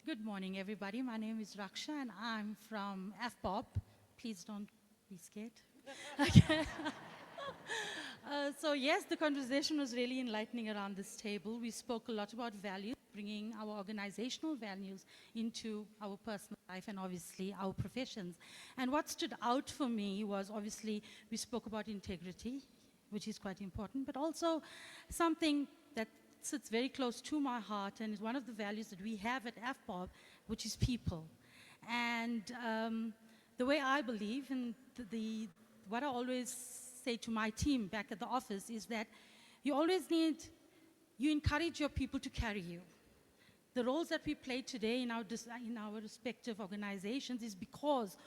Good morning, everybody. My name is Raksha, and I'm from FBOP. Please don't be scared. Okay. So yes, the conversation was really enlightening around this table. We spoke a lot about values, bringing our organizational values into our personal life and obviously our professions. And what stood out for me was obviously we spoke about integrity, which is quite important, but also something that sits very close to my heart and is one of the values that we have at FBOB, which is people. And the way I believe, and what I always say to my team back at the office is that you encourage your people to carry you. The roles that we play today in our respective organizations is because of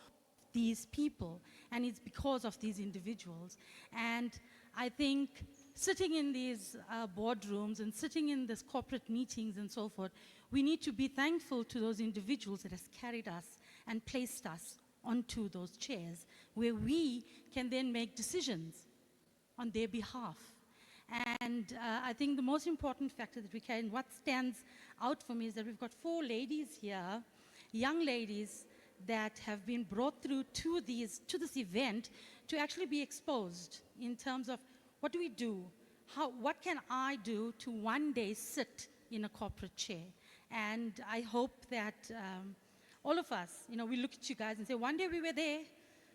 these people, and it's because of these individuals. And I think sitting in these boardrooms and sitting in these corporate meetings and so forth, we need to be thankful to those individuals that has carried us and placed us onto those chairs, where we can then make decisions on their behalf. And I think the most important factor that we can, what stands out for me is that we've got 4 ladies here young ladies that have been brought through to this event to actually be exposed in terms of what do we do? What can I do to one day sit in a corporate chair? And I hope that all of us, we look at you guys and say, one day we were there.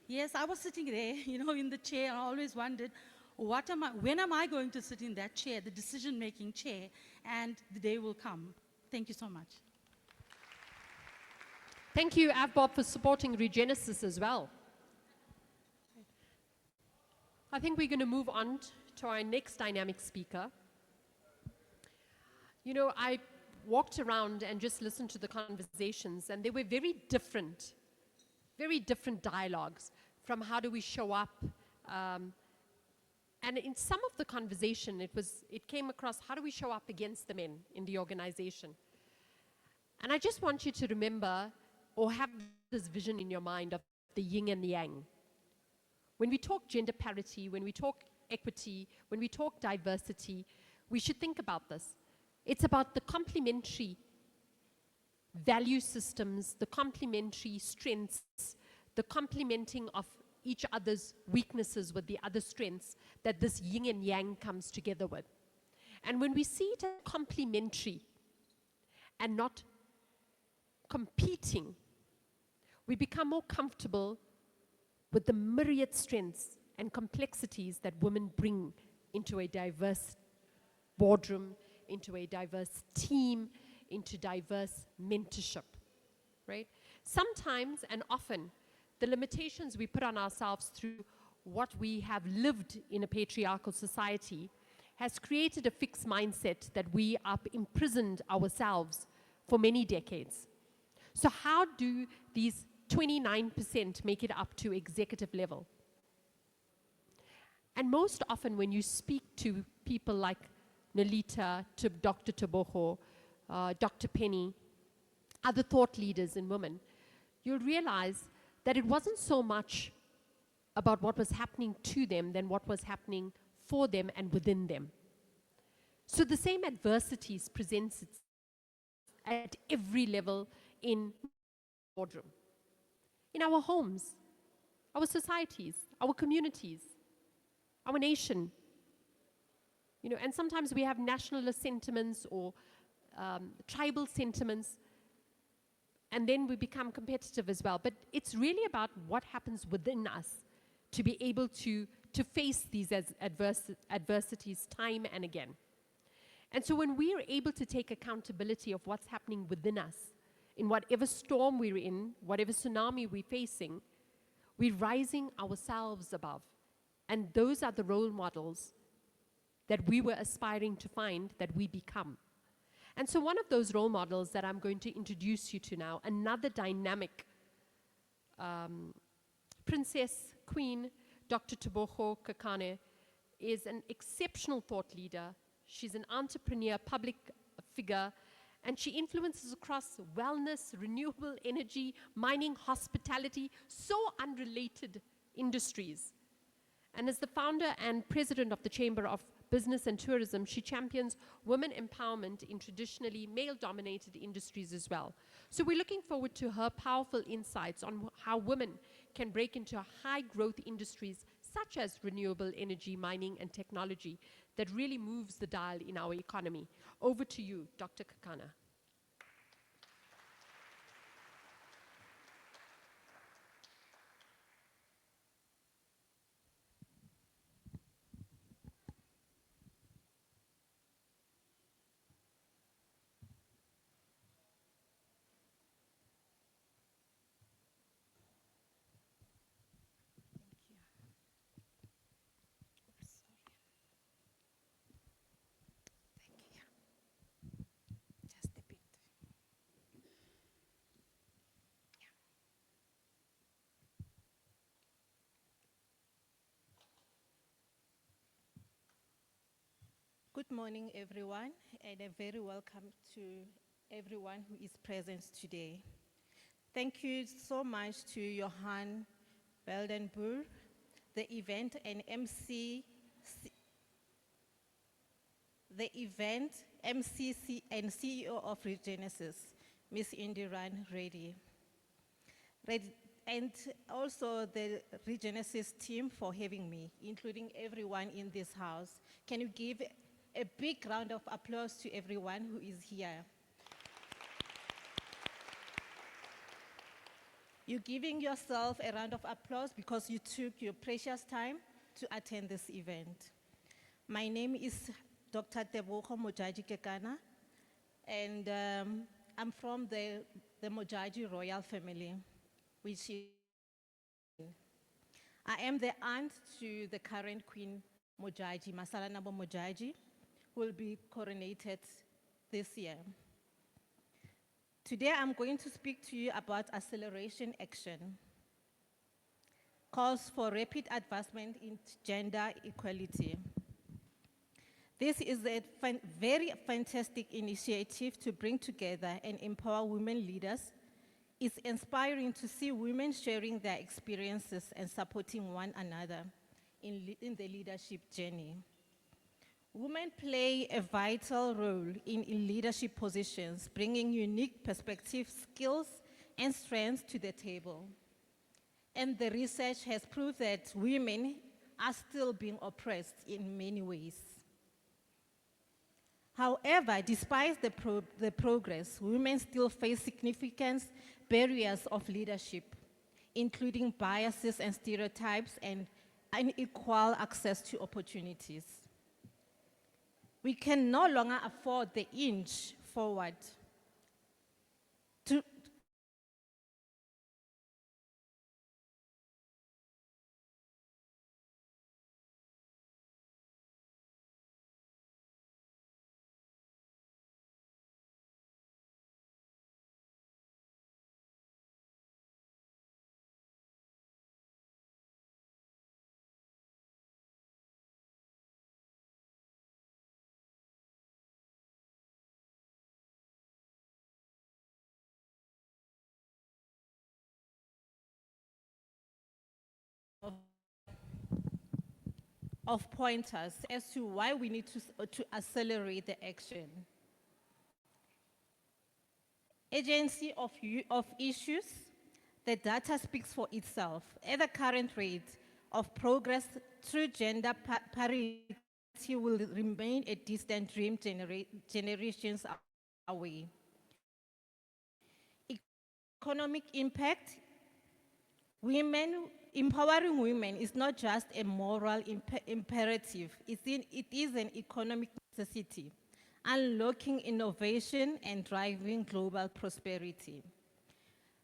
Yes, I was sitting there, in the chair. I always wondered, when am I going to sit in that chair, the decision-making chair? And the day will come. Thank you so much. Thank you, AVBOB, for supporting Regenesis as well. I think we're going to move on to our next dynamic speaker. I walked around and just listened to the conversations, and they were very different dialogues from how do we show up. And in some of the conversation, it came across, how do we show up against the men in the organization? And I just want you to remember or have this vision in your mind of the yin and the yang. When we talk gender parity, when we talk equity, when we talk diversity, we should think about this. It's about the complementary value systems, the complementary strengths, the complementing of each other's weaknesses with the other strengths that this yin and yang comes together with. And when we see it as complementary and not competing, we become more comfortable with the myriad strengths and complexities that women bring into a diverse boardroom, into a diverse team, into diverse mentorship, right? Sometimes and often, the limitations we put on ourselves through what we have lived in a patriarchal society has created a fixed mindset that we have imprisoned ourselves for many decades. So how do these 29% make it up to executive level? And most often when you speak to people like Nolita, to Dr. Teboho, Dr. Penny, other thought leaders in women, you'll realize that it wasn't so much about what was happening to them than what was happening for them and within them. So the same adversities presents at every level in the boardroom, in our homes, our societies, our communities, our nation. And sometimes we have nationalist sentiments or tribal sentiments, and then we become competitive as well. But it's really about what happens within us to be able to face these adversities time and again. And so when we are able to take accountability of what's happening within us, in whatever storm we're in, whatever tsunami we're facing, we're rising ourselves above. And those are the role models that we were aspiring to find, that we become. And so one of those role models that I'm going to introduce you to now, another dynamic princess, queen, Dr. Teboho Kakane, is an exceptional thought leader. She's an entrepreneur, public figure, and she influences across wellness, renewable energy, mining, hospitality, so unrelated industries. And as the founder and president of the Chamber of Business and Tourism, she champions women empowerment in traditionally male-dominated industries as well. So we're looking forward to her powerful insights on how women can break into high-growth industries such as renewable energy, mining, and technology that really moves the dial in our economy. Over to you, Dr. Kakana. Good morning, everyone, and a very welcome to everyone who is present today. Thank you so much to Johan Beldenburg, the event and MC and CEO of Regenesis, Ms. Indiran Reddy. and also the Regenesis team for having me, including everyone in this house. Can you give a big round of applause to everyone who is here? You're giving yourself a round of applause because you took your precious time to attend this event. My name is Dr. Tebogo Mojaji Kekana, and I'm from the Mojaji royal family, which is, I am the aunt to the current Queen Mojaji, Masalanabo Mojaji, who will be coronated this year. Today I'm going to speak to you about acceleration action, calls for rapid advancement in gender equality. This is a very fantastic initiative to bring together and empower women leaders. It's inspiring to see women sharing their experiences and supporting one another in the leadership journey. Women play a vital role in leadership positions, bringing unique perspectives, skills, and strengths to the table. And the research has proved that women are still being oppressed in many ways. However, despite the progress, women still face significant barriers of leadership, including biases and stereotypes and unequal access to opportunities. We can no longer afford the inch forward to of pointers as to why we need to accelerate the action. Agency of issues, the data speaks for itself. At the current rate of progress through gender parity will remain a distant dream generations away. Economic impact, empowering women is not just a moral imperative, it is an economic necessity, unlocking innovation and driving global prosperity.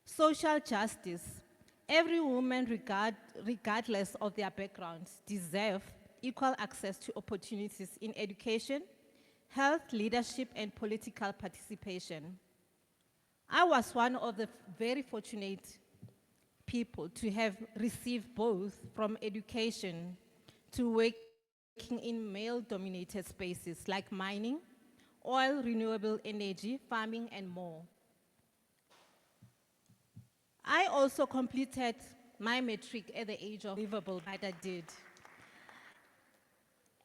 Social justice, every woman, regardless of their backgrounds, deserve equal access to opportunities in education, health, leadership, and political participation. I was one of the very fortunate people to have received both, from education to working in male-dominated spaces like mining, oil, renewable energy, farming, and more. I also completed my matric at the age of livable, but I did.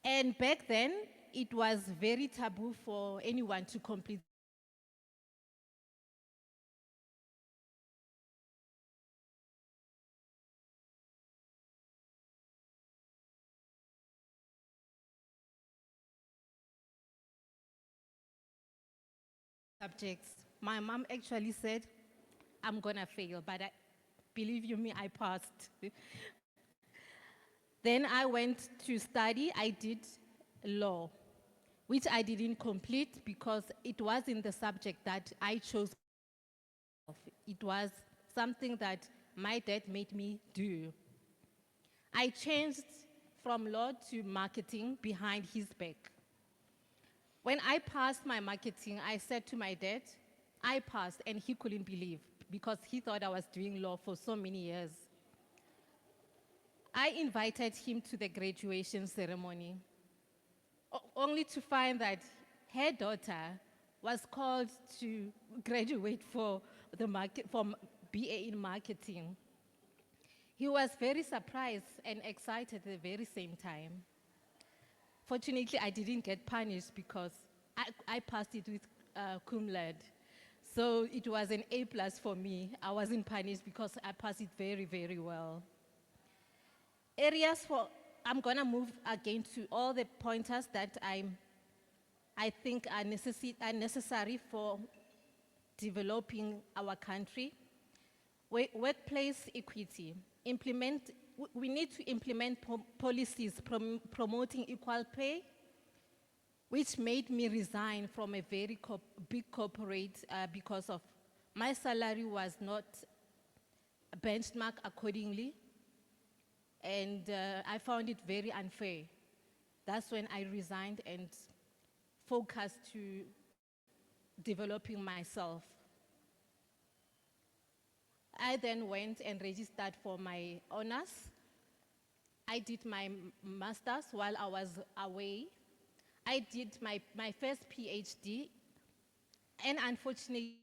And back then, it was very taboo for anyone to complete subjects. My mom actually said, I'm gonna fail, but believe you me, I passed. Then I went to study, I did law, which I didn't complete because it wasn't the subject that I chose. It was something that my dad made me do. I changed from law to marketing behind his back. When I passed my marketing, I said to my dad, I passed, and he couldn't believe because he thought I was doing law for so many years. I invited him to the graduation ceremony, only to find that her daughter was called to graduate for BA in marketing. He was very surprised and excited at the very same time. Fortunately, I didn't get punished because I passed it with cum laude. So it was an A plus for me. I wasn't punished because I passed it very, very well. Areas for, I'm gonna move again to all the pointers that I think are necessary for developing our country. Workplace equity. We need to implement policies promoting equal pay, which made me resign from a very big corporate because of my salary was not benchmarked accordingly, and I found it very unfair. That's when I resigned and focused to developing myself. I then went and registered for my honors. I did my master's while I was away. I did my first PhD, and unfortunately,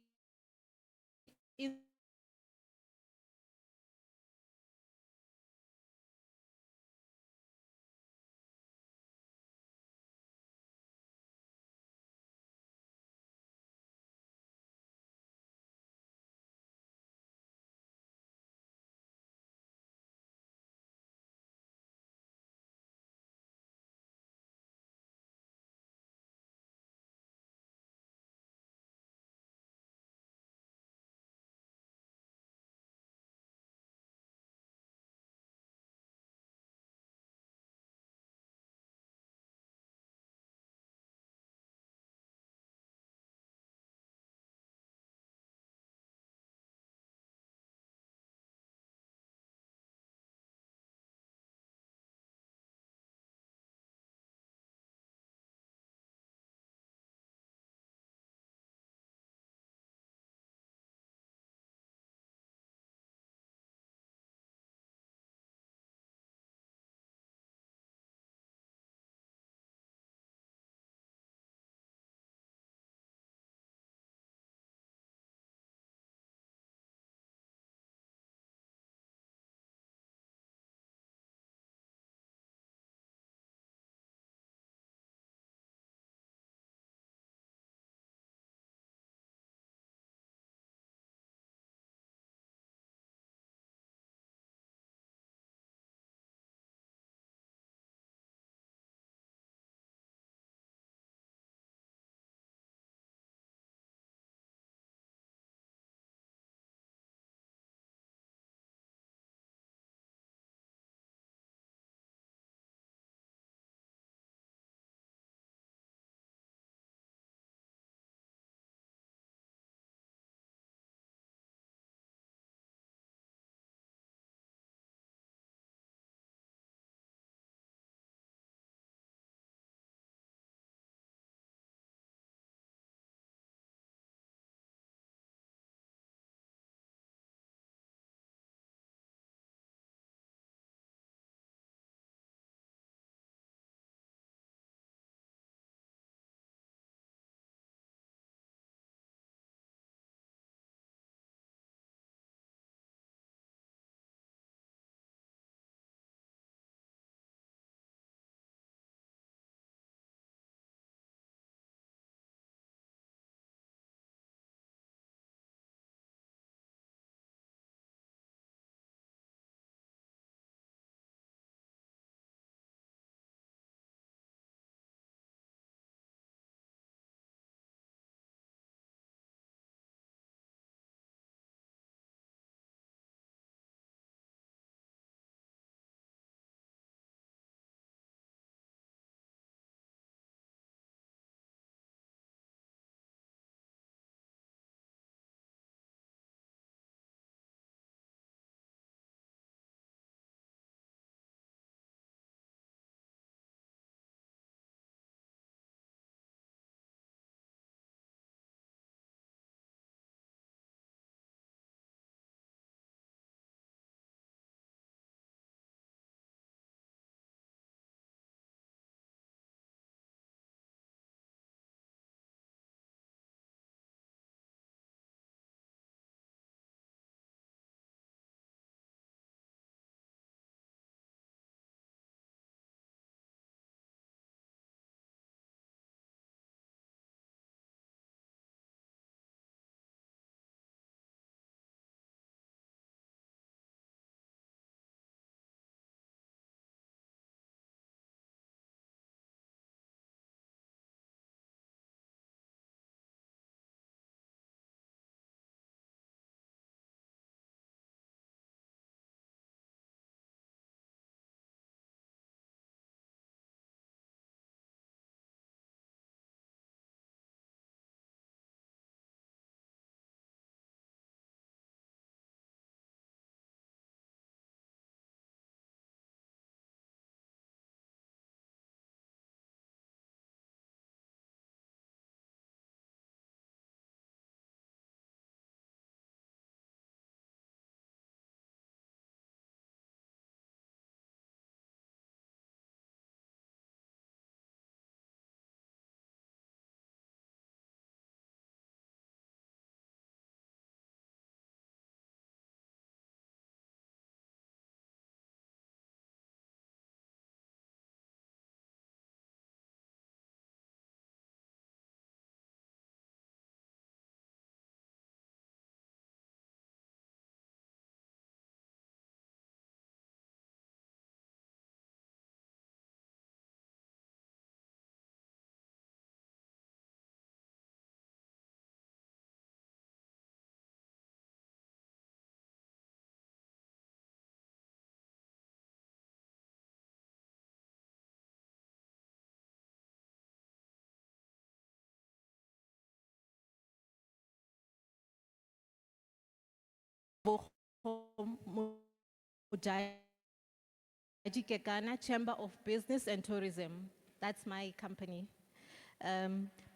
Kekana Chamber of Business and Tourism. That's my company.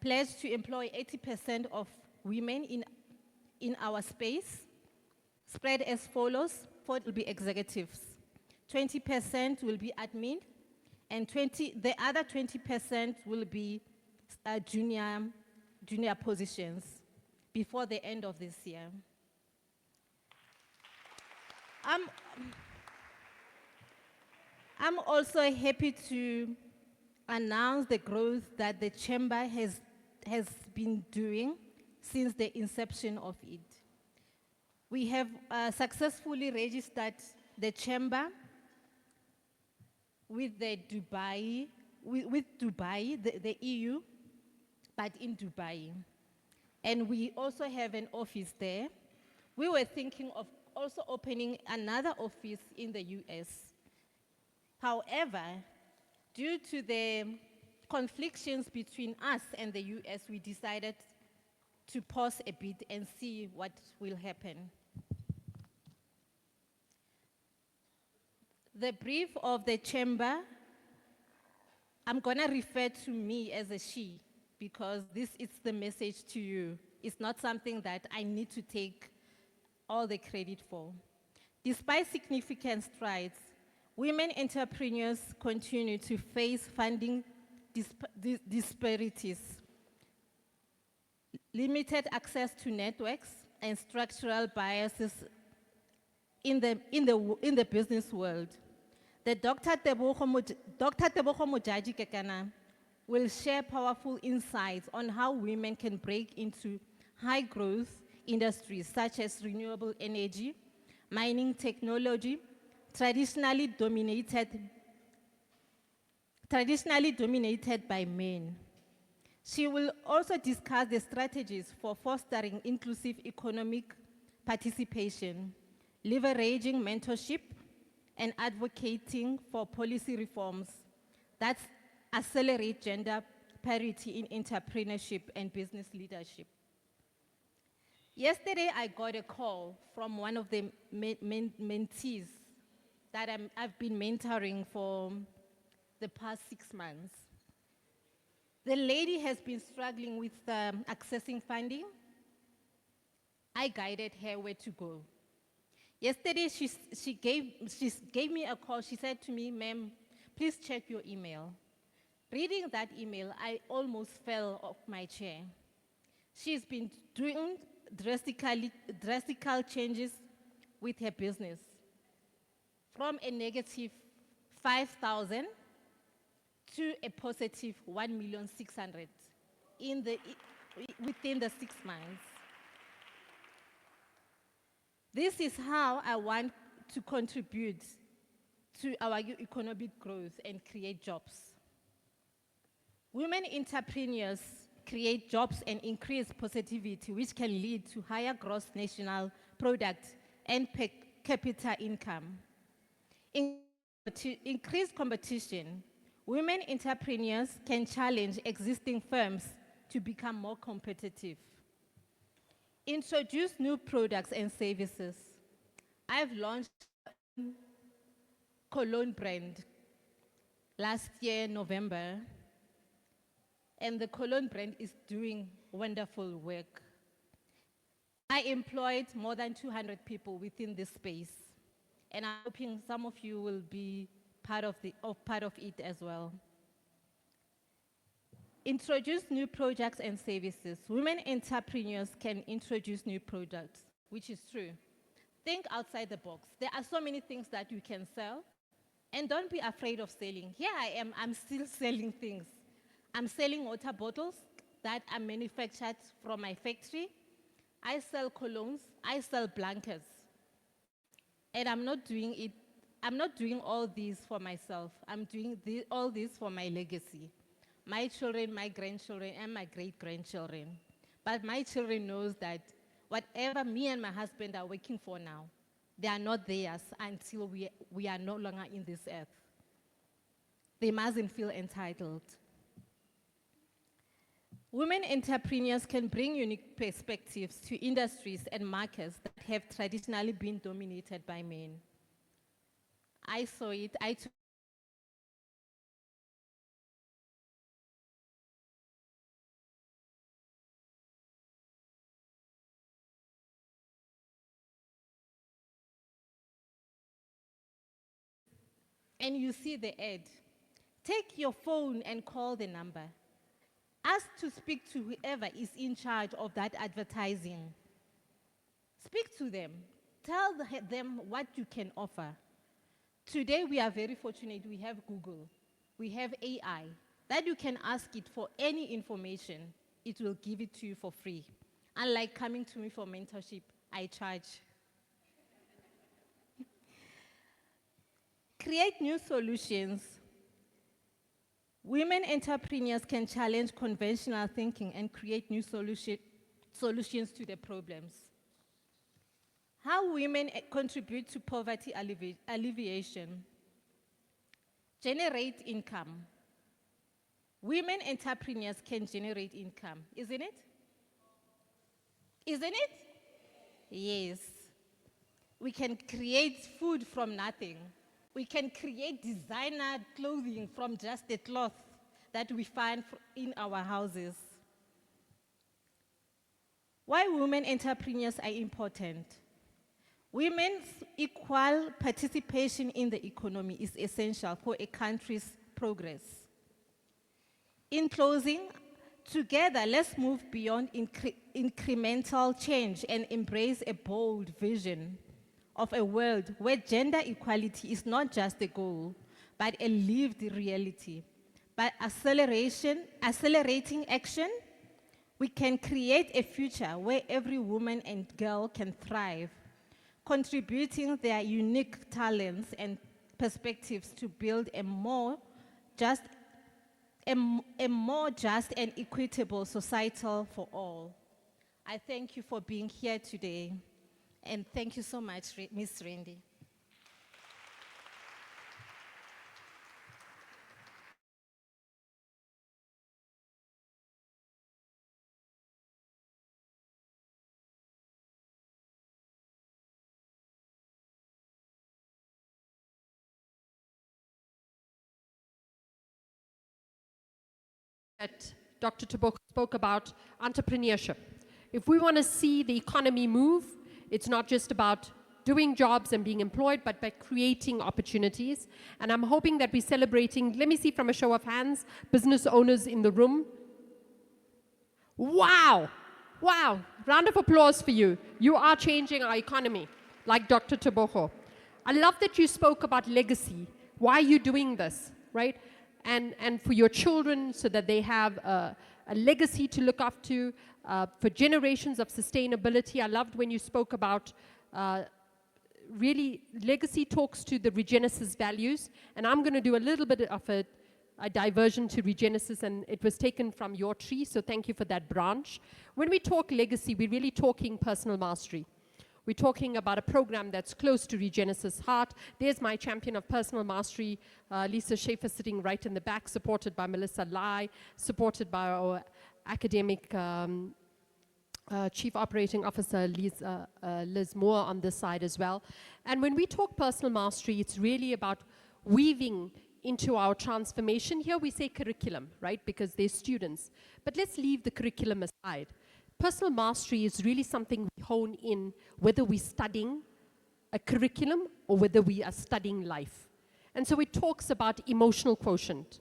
Pledged to employ 80% of women in our space. Spread as follows: 40 will be executives, 20% will be admin, and the other 20% will be junior positions before the end of this year. I'm also happy to announce the growth that the chamber has been doing since the inception of it. We have successfully registered the chamber with Dubai, the EU, but in Dubai. And we also have an office there. We were thinking of also opening another office in the US. However, due to the conflictions between us and the US, we decided to pause a bit and see what will happen. The brief of the chamber, I'm gonna refer to me as a she, because this is the message to you. It's not something that I need to take all the credit for. Despite significant strides, women entrepreneurs continue to face funding disparities, limited access to networks, and structural biases in the business world. The Dr. Tebogo Mojaji Kekana will share powerful insights on how women can break into high growth industries such as renewable energy, mining technology, traditionally dominated by men. She will also discuss the strategies for fostering inclusive economic participation, leveraging mentorship, and advocating for policy reforms that accelerate gender parity in entrepreneurship and business leadership. Yesterday, I got a call from one of the mentees that I've been mentoring for the past 6 months. The lady has been struggling with accessing funding. I guided her where to go. Yesterday, she gave me a call. She said to me, "Ma'am, please check your email." Reading that email, I almost fell off my chair. She's been doing drastical changes with her business, from a negative 5,000 to a positive 1,600,000 within the 6 months. This is how I want to contribute to our economic growth and create jobs. Women entrepreneurs create jobs and increase positivity, which can lead to higher gross national product and per capita income. Increased competition, women entrepreneurs can challenge existing firms to become more competitive. Introduce new products and services. I've launched a cologne brand last year, November, and the cologne brand is doing wonderful work. I employed more than 200 people within this space, and I'm hoping some of you will be part of it as well. Introduce new projects and services. Women entrepreneurs can introduce new products, which is true. Think outside the box. There are so many things that you can sell, and don't be afraid of selling. Here I am, I'm still selling things. I'm selling water bottles that are manufactured from my factory. I sell colognes, I sell blankets. And I'm not doing all these for myself. I'm doing all this for my legacy. My children, my grandchildren, and my great-grandchildren. But my children knows that whatever me and my husband are working for now, they are not theirs until we are no longer in this earth. They mustn't feel entitled. Women entrepreneurs can bring unique perspectives to industries and markets that have traditionally been dominated by men. I saw it. And you see the ad. Take your phone and call the number. Ask to speak to whoever is in charge of that advertising. Speak to them. Tell them what you can offer. Today, we are very fortunate. We have Google. We have AI. That you can ask it for any information. It will give it to you for free. Unlike coming to me for mentorship, I charge. Create new solutions. Women entrepreneurs can challenge conventional thinking and create new solutions to the problems. How women contribute to poverty alleviation. Generate income. Women entrepreneurs can generate income, isn't it? Isn't it? Yes. We can create food from nothing. We can create designer clothing from just the cloth that we find in our houses. Why women entrepreneurs are important? Women's equal participation in the economy is essential for a country's progress. In closing, together, let's move beyond incremental change and embrace a bold vision of a world where gender equality is not just a goal, but a lived reality. By accelerating action, we can create a future where every woman and girl can thrive, contributing their unique talents and perspectives to build a more just and equitable societal for all. I thank you for being here today. And thank you so much, Ms. Randy. That Dr. Toboko spoke about entrepreneurship. If we want to see the economy move, it's not just about doing jobs and being employed, but by creating opportunities. And I'm hoping that we're celebrating, let me see from a show of hands, business owners in the room. Wow, wow, round of applause for you. You are changing our economy, like Dr. Toboko. I love that you spoke about legacy. Why are you doing this, right? And for your children, so that they have a legacy to look up to, for generations of sustainability. I loved when you spoke about really legacy talks to the Regenesis values, and I'm going to do a little bit of a diversion to Regenesis, and it was taken from your tree, so thank you for that branch. When we talk legacy, we're really talking personal mastery. We're talking about a program that's close to Regenesis' heart. There's my champion of personal mastery, Lisa Schaefer, sitting right in the back, supported by Melissa Lai, supported by our academic Chief Operating Officer, Liz Moore, on this side as well. And when we talk personal mastery, it's really about weaving into our transformation. Here we say curriculum, right, because they're students. But let's leave the curriculum aside. Personal mastery is really something we hone in, whether we're studying a curriculum or whether we are studying life. And so it talks about emotional quotient.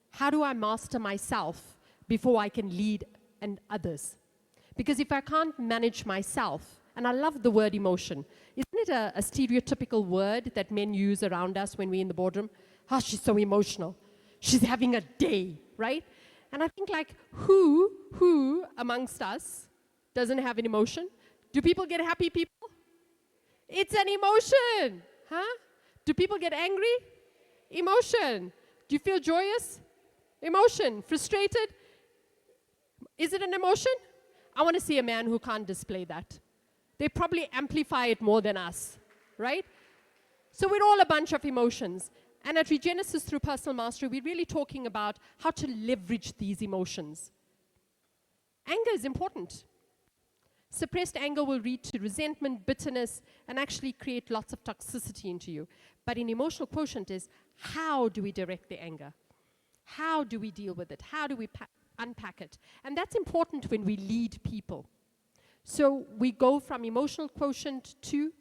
How do I master myself before I can lead and others? Because if I can't manage myself, and I love the word emotion, isn't it a stereotypical word that men use around us when we're in the boardroom? Oh, she's so emotional. She's having a day, right? And I think, like, who amongst us doesn't have an emotion? Do people get happy, people? It's an emotion, huh? Do people get angry? Emotion. Do you feel joyous? Emotion. Frustrated? Is it an emotion? I want to see a man who can't display that. They probably amplify it more than us, right? So we're all a bunch of emotions. And at Regenesis, through personal mastery, we're really talking about how to leverage these emotions. Anger is important. Suppressed anger will lead to resentment, bitterness, and actually create lots of toxicity into you. But an emotional quotient is, how do we direct the anger? How do we deal with it? How do we unpack it? And that's important when we lead people. So we go from emotional quotient to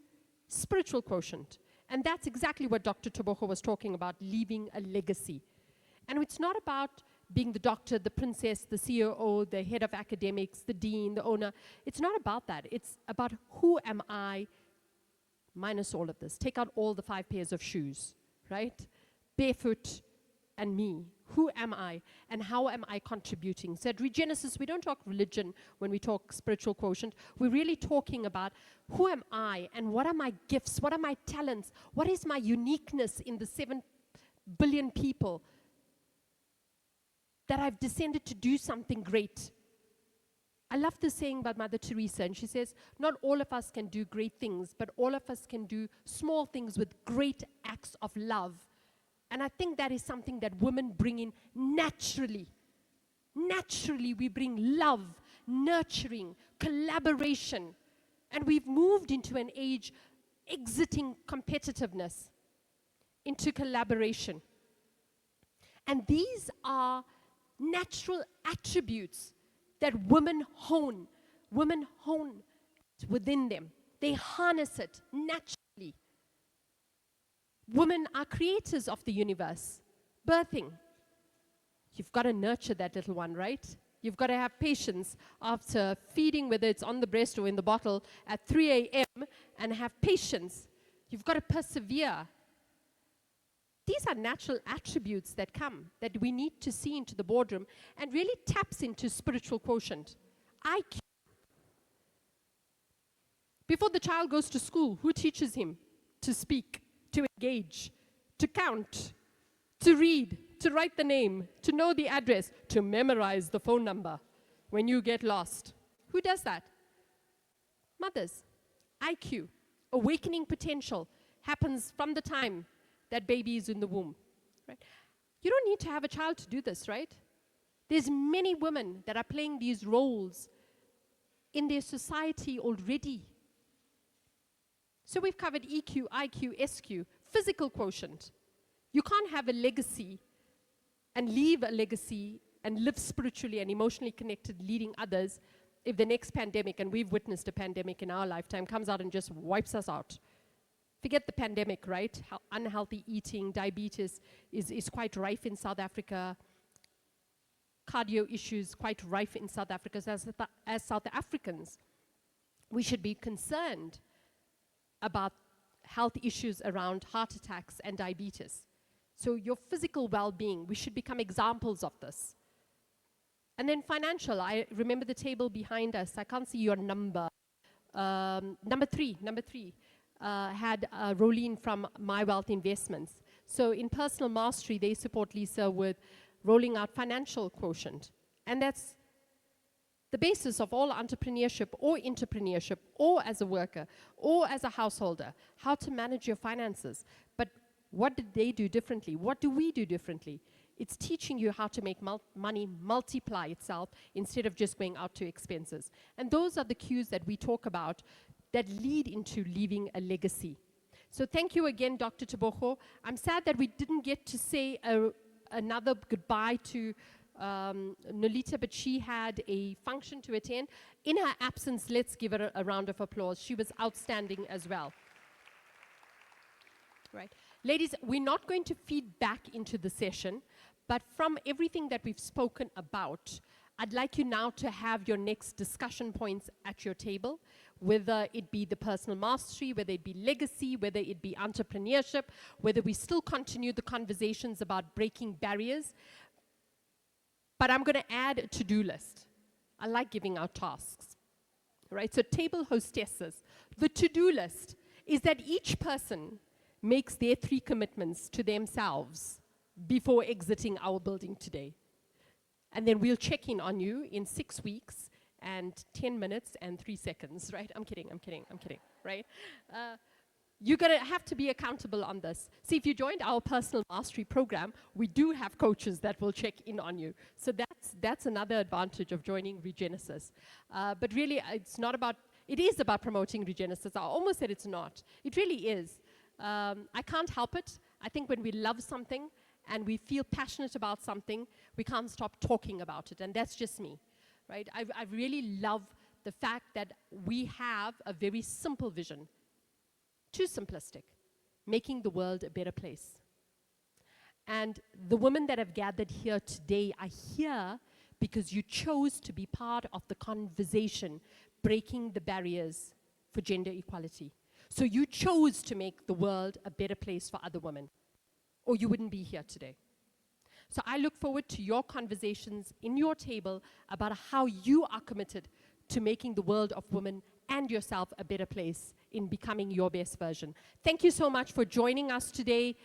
spiritual quotient. And that's exactly what Dr. Tebogo was talking about, leaving a legacy. And it's not about being the doctor, the princess, the COO, the head of academics, the dean, the owner. It's not about that. It's about who am I minus all of this. Take out all the 5 pairs of shoes, right? Barefoot and me. Who am I and how am I contributing? So at Regenesis, we don't talk religion when we talk spiritual quotient. We're really talking about who am I and what are my gifts? What are my talents? What is my uniqueness in the 7 billion people that I've descended to do something great? I love this saying by Mother Teresa, and she says, not all of us can do great things, but all of us can do small things with great acts of love. And I think that is something that women bring in naturally. Naturally, we bring love, nurturing, collaboration. And we've moved into an age exiting competitiveness into collaboration. And these are natural attributes that women hone within them. They harness it naturally. Women are creators of the universe. Birthing. You've got to nurture that little one, right? You've got to have patience after feeding, whether it's on the breast or in the bottle, at 3 a.m. and have patience. You've got to persevere. These are natural attributes that come, that we need to see into the boardroom and really taps into spiritual quotient. IQ. Before the child goes to school, who teaches him to speak, to engage, to count, to read, to write the name, to know the address, to memorize the phone number when you get lost? Who does that? Mothers. IQ, awakening potential, happens from the time that baby is in the womb, right? You don't need to have a child to do this, right? There's many women that are playing these roles in their society already. So we've covered EQ, IQ, SQ, physical quotient. You can't have a legacy and leave a legacy and live spiritually and emotionally connected, leading others, if the next pandemic, and we've witnessed a pandemic in our lifetime, comes out and just wipes us out. Forget the pandemic, right? How unhealthy eating, diabetes is quite rife in South Africa. Cardio issues quite rife in South Africa. So as South Africans, we should be concerned about health issues around heart attacks and diabetes. So your physical well-being, we should become examples of this. And then financial, I remember the table behind us. I can't see your number. Number three. Had Rolene from My Wealth Investments. So in personal mastery, they support Lisa with rolling out financial quotient. And that's the basis of all entrepreneurship or as a worker or as a householder, how to manage your finances. But what did they do differently? What do we do differently? It's teaching you how to make money multiply itself instead of just going out to expenses. And those are the cues that we talk about that lead into leaving a legacy. So thank you again, Dr. Tebogo. I'm sad that we didn't get to say another goodbye to Nolita, but she had a function to attend. In her absence, let's give her a round of applause. She was outstanding as well. Right. Ladies, we're not going to feed back into the session, but from everything that we've spoken about, I'd like you now to have your next discussion points at your table, whether it be the personal mastery, whether it be legacy, whether it be entrepreneurship, whether we still continue the conversations about breaking barriers. But I'm going to add a to-do list. I like giving out tasks, right? So table hostesses, the to-do list is that each person makes their 3 commitments to themselves before exiting our building today. And then we'll check in on you in 6 weeks and 10 minutes and 3 seconds, right? I'm kidding, right? you're going to have to be accountable on this. See, if you joined our personal mastery program, we do have coaches that will check in on you. So that's another advantage of joining Regenesis. But really, it is about promoting Regenesis. I almost said it's not. It really is. I can't help it. I think when we love something and we feel passionate about something, we can't stop talking about it. And that's just me, right? I really love the fact that we have a very simple vision. Too simplistic, making the world a better place. And the women that have gathered here today are here because you chose to be part of the conversation, breaking the barriers for gender equality. So you chose to make the world a better place for other women, or you wouldn't be here today. So I look forward to your conversations in your table about how you are committed to making the world of women and yourself a better place in becoming your best version. Thank you so much for joining us today.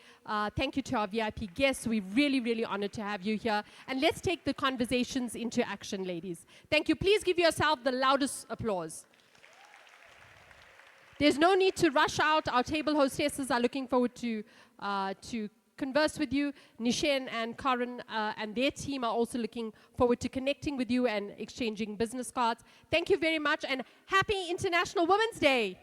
Thank you to our VIP guests. We're really, really honored to have you here. And let's take the conversations into action, ladies. Thank you. Please give yourself the loudest applause. There's no need to rush out. Our table hostesses are looking forward to converse with you. Nishen and Karan and their team are also looking forward to connecting with you and exchanging business cards. Thank you very much, and happy International Women's Day.